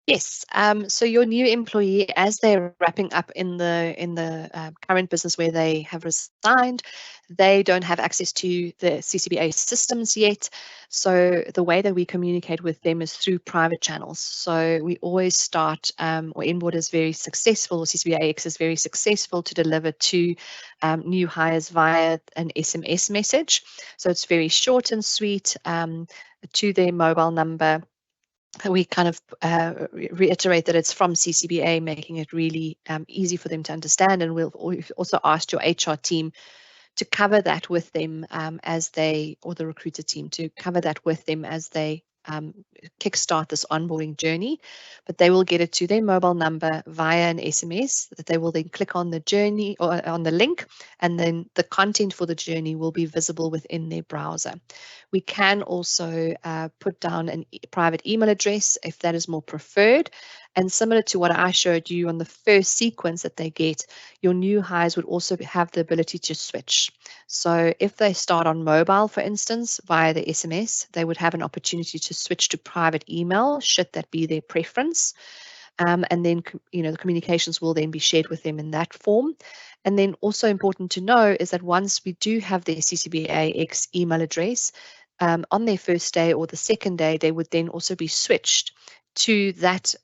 Yes, so your new employee, as they're wrapping up in the current business where they have resigned, they don't have access to the CCBA systems yet. So the way that we communicate with them is through private channels. So we always start, or Inboard is very successful, or CCBAX is very successful to deliver to new hires via an SMS message. So it's very short and sweet to their mobile number. We kind of reiterate that it's from CCBA, making it really easy for them to understand. And we've also asked your HR team to cover that with them or the recruiter team to cover that with them as they kickstart this onboarding journey. But they will get it to their mobile number via an SMS that they will then click on the journey or on the link, and then the content for the journey will be visible within their browser. We can also put down a private email address if that is more preferred. And similar to what I showed you on the first sequence that they get, your new hires would also have the ability to switch. So if they start on mobile, for instance, via the SMS, they would have an opportunity to switch to private email, should that be their preference. And then, the communications will then be shared with them in that form. And then also important to know is that once we do have their CCBAX email address, on their first day or the second day, they would then also be switched to that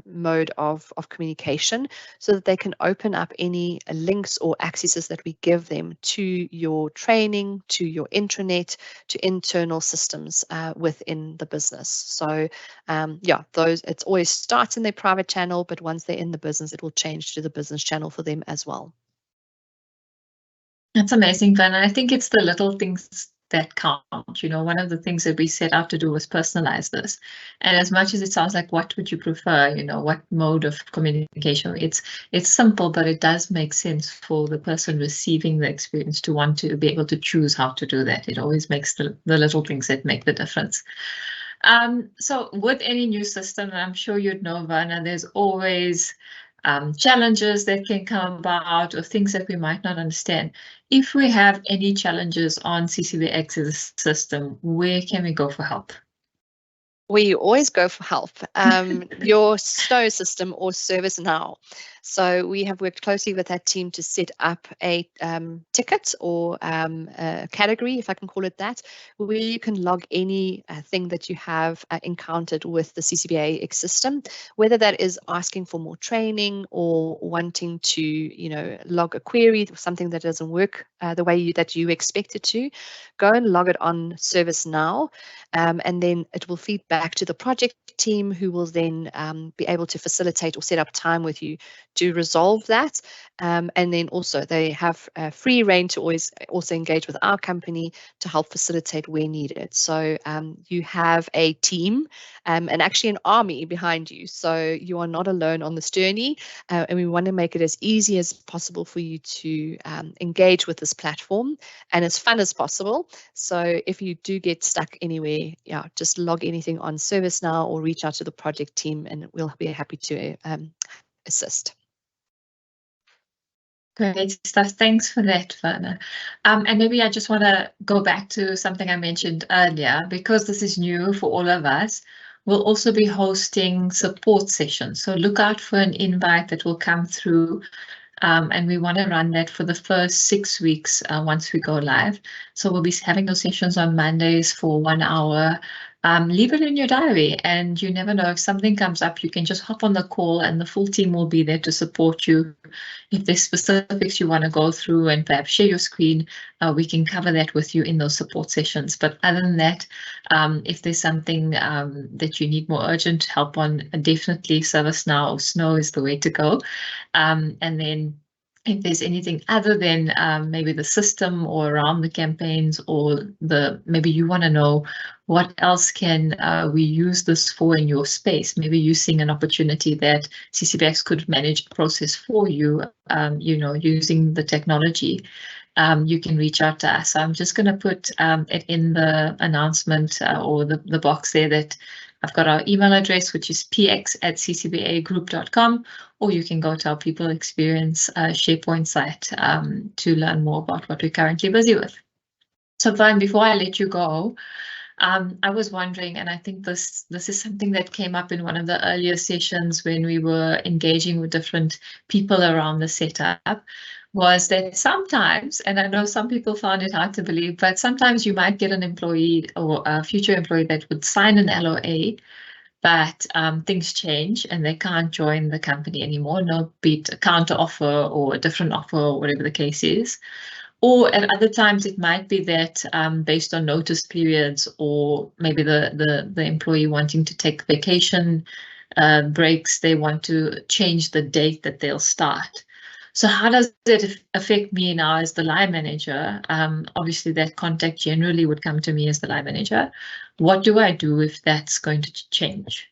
mode of communication so that they can open up any links or accesses that we give them to your training, to your intranet, to internal systems within the business. So it always starts in their private channel, but once they're in the business, it will change to the business channel for them as well. That's amazing, Van. I think it's the little things that count. One of the things that we set out to do was personalize this. And as much as it sounds like, what would you prefer? What mode of communication? It's simple, but it does make sense for the person receiving the experience to want to be able to choose how to do that. It always makes the little things that make the difference. So with any new system, I'm sure you'd know, Werner, there's always challenges that can come about or things that we might not understand. If we have any challenges on CCBAX's system, where can we go for help? We always go for help. Your Snow system or ServiceNow. So we have worked closely with that team to set up a ticket or a category, if I can call it that, where you can log any thing that you have encountered with the CCBAX system, whether that is asking for more training or wanting to, log a query, something that doesn't work the way that you expect it to. Go and log it on ServiceNow, and then it will feed back to the project team, who will then be able to facilitate or set up time with you to resolve that. And then also they have free reign to always also engage with our company to help facilitate where needed. So you have a team and actually an army behind you. So you are not alone on this journey. And we want to make it as easy as possible for you to engage with this platform and as fun as possible. So if you do get stuck anywhere, yeah, just log anything on ServiceNow or reach out to the project team and we'll be happy to assist. Great stuff. Thanks for that, Werner. And maybe I just want to go back to something I mentioned earlier, because this is new for all of us. We'll also be hosting support sessions. So look out for an invite that will come through. And we want to run that for the first 6 weeks once we go live. So we'll be having those sessions on Mondays for 1 hour. Leave it in your diary, and you never know, if something comes up, you can just hop on the call and the full team will be there to support you. If there's specifics you want to go through and perhaps share your screen, we can cover that with you in those support sessions. But other than that, if there's something that you need more urgent help on, definitely ServiceNow or Snow is the way to go. And then if there's anything other than maybe the system or around the campaigns, or maybe you want to know what else can we use this for in your space, maybe you're seeing an opportunity that CCBAX could manage a process for you, using the technology, you can reach out to us. So I'm just going to put it in the announcement or the box there that I've got our email address, which is px@ccbagroup.com, or you can go to our People Experience SharePoint site to learn more about what we're currently busy with. So, Vine, before I let you go, I was wondering, and I think this is something that came up in one of the earlier sessions when we were engaging with different people around the setup, was that sometimes, and I know some people found it hard to believe, but sometimes you might get an employee or a future employee that would sign an LOA, but things change and they can't join the company anymore, no, be it a counter offer or a different offer or whatever the case is. Or at other times it might be that based on notice periods, or maybe the employee wanting to take vacation breaks, they want to change the date that they'll start. So how does it affect me now as the line manager? Obviously that contact generally would come to me as the line manager. What do I do if that's going to change?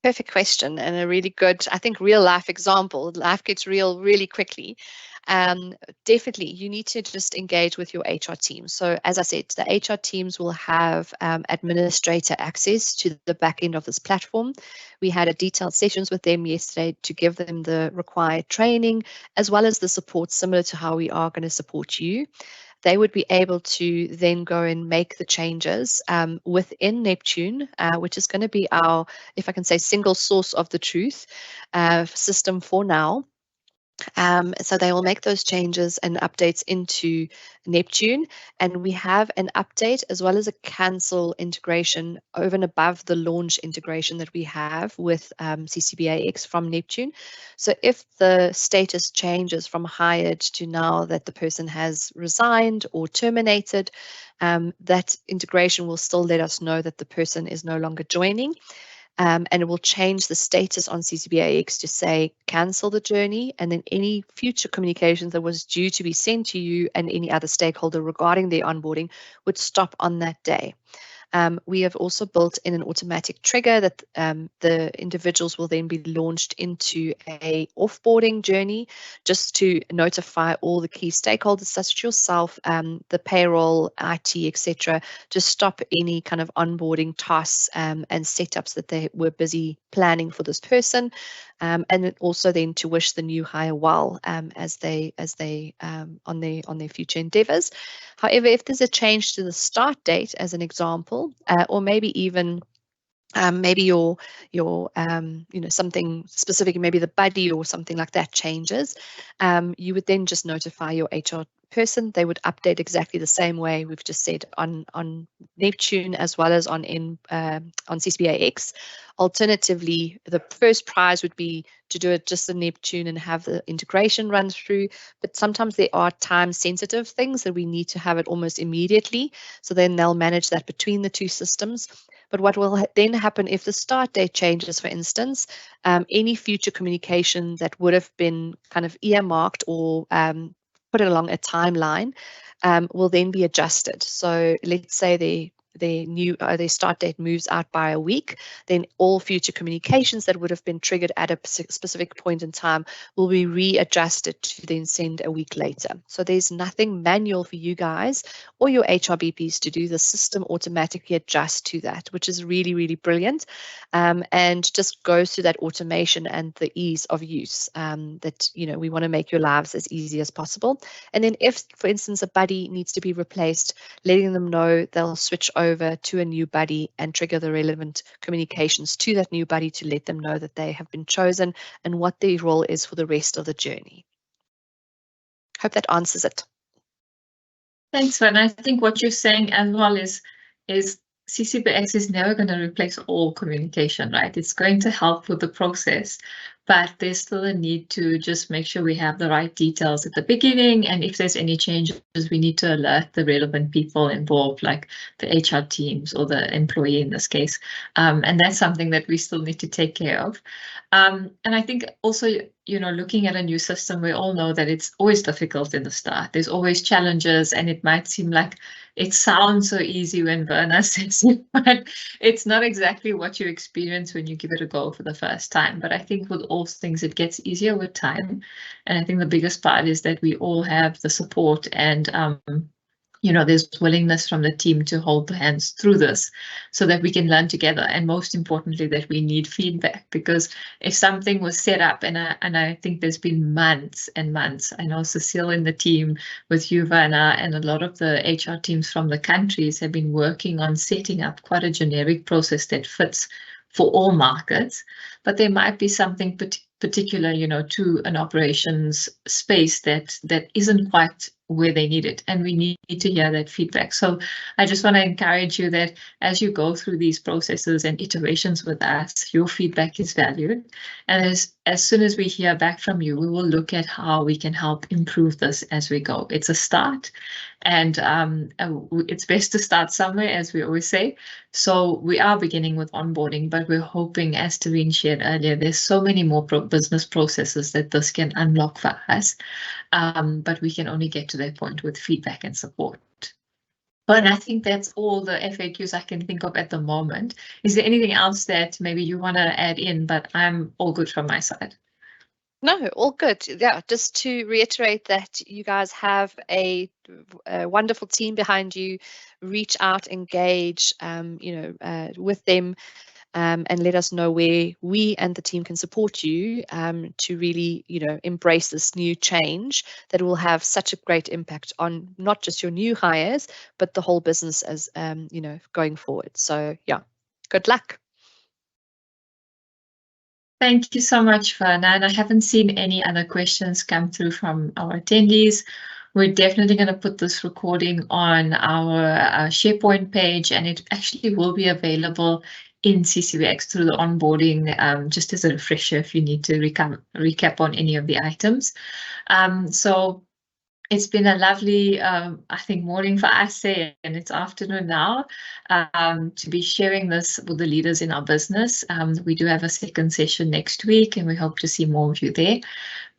Perfect question, and a really good, I think, real life example. Life gets real really quickly. Definitely, you need to just engage with your HR team. So as I said, the HR teams will have administrator access to the back end of this platform. We had a detailed sessions with them yesterday to give them the required training, as well as the support similar to how we are going to support you. They would be able to then go and make the changes within Neptune, which is going to be our, if I can say, single source of the truth system for now. So they will make those changes and updates into Neptune, and we have an update as well as a cancel integration over and above the launch integration that we have with CCBAX from Neptune. So if the status changes from hired to now that the person has resigned or terminated, that integration will still let us know that the person is no longer joining. And it will change the status on CCBAX to say cancel the journey, and then any future communications that was due to be sent to you and any other stakeholder regarding their onboarding would stop on that day. We have also built in an automatic trigger that the individuals will then be launched into a offboarding journey, just to notify all the key stakeholders such as yourself, the payroll, IT, etc., to stop any kind of onboarding tasks and setups that they were busy planning for this person, and also then to wish the new hire well as they on their future endeavors. However, if there's a change to the start date, as an example, or maybe even maybe your something specific, maybe the buddy or something like that changes, you would then just notify your HR person. They would update exactly the same way we've just said on Neptune as well as on CCBAX. Alternatively, the first prize would be to do it just in Neptune and have the integration run through. But sometimes there are time-sensitive things that we need to have it almost immediately. So then they'll manage that between the two systems. But what will then happen if the start date changes, for instance, any future communication that would have been kind of earmarked or put along a timeline will then be adjusted. So let's say their start date moves out by a week, then all future communications that would have been triggered at a specific point in time will be readjusted to then send a week later. So there's nothing manual for you guys or your HRBPs to do. The system automatically adjusts to that, which is really, really brilliant, and just goes through that automation and the ease of use that, we want to make your lives as easy as possible. And then if, for instance, a buddy needs to be replaced, letting them know, they'll switch over to a new buddy and trigger the relevant communications to that new buddy to let them know that they have been chosen and what their role is for the rest of the journey. Hope that answers it. Thanks, Van. I think what you're saying as well is CCBAX is never going to replace all communication, right? It's going to help with the process, but there's still a need to just make sure we have the right details at the beginning. And if there's any changes, we need to alert the relevant people involved, like the HR teams or the employee in this case. And that's something that we still need to take care of. And I think also, looking at a new system, we all know that it's always difficult in the start. There's always challenges, and it might seem like it sounds so easy when Verna says it, but it's not exactly what you experience when you give it a go for the first time. But I think with all things, it gets easier with time. And I think the biggest part is that we all have the support and there's willingness from the team to hold the hands through this so that we can learn together. And most importantly, that we need feedback, because if something was set up, and I think there's been months and months, I know Cecile in the team with you, Vanna, and a lot of the HR teams from the countries have been working on setting up quite a generic process that fits for all markets, but there might be something particular, to an operations space that isn't quite where they need it, and we need to hear that feedback. So I just want to encourage you that as you go through these processes and iterations with us, your feedback is valued, and as soon as we hear back from you, we will look at how we can help improve this as we go. It's a start, and it's best to start somewhere, as we always say. So we are beginning with onboarding, but we're hoping, as Tareen shared earlier, there's so many more business processes that this can unlock for us. But we can only get to that point with feedback and support. But I think that's all the FAQs I can think of at the moment. Is there anything else that maybe you want to add in? But I'm all good from my side. No, all good. Yeah, just to reiterate that you guys have a wonderful team behind you. Reach out, engage, with them. And let us know where we and the team can support you to really, embrace this new change that will have such a great impact on not just your new hires, but the whole business as, going forward. So, yeah, good luck. Thank you so much, Verna. And I haven't seen any other questions come through from our attendees. We're definitely going to put this recording on our SharePoint page, and it actually will be available in CCBAX through the onboarding, just as a refresher if you need to recap on any of the items. So it's been a lovely, I think, morning for us, and it's afternoon now, to be sharing this with the leaders in our business. We do have a second session next week, and we hope to see more of you there.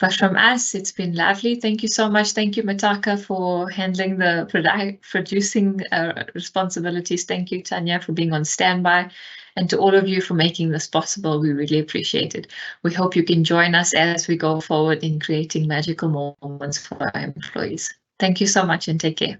But from us, it's been lovely. Thank you so much. Thank you, Mataka, for handling the producing responsibilities. Thank you, Tanya, for being on standby. And to all of you for making this possible, we really appreciate it. We hope you can join us as we go forward in creating magical moments for our employees. Thank you so much and take care.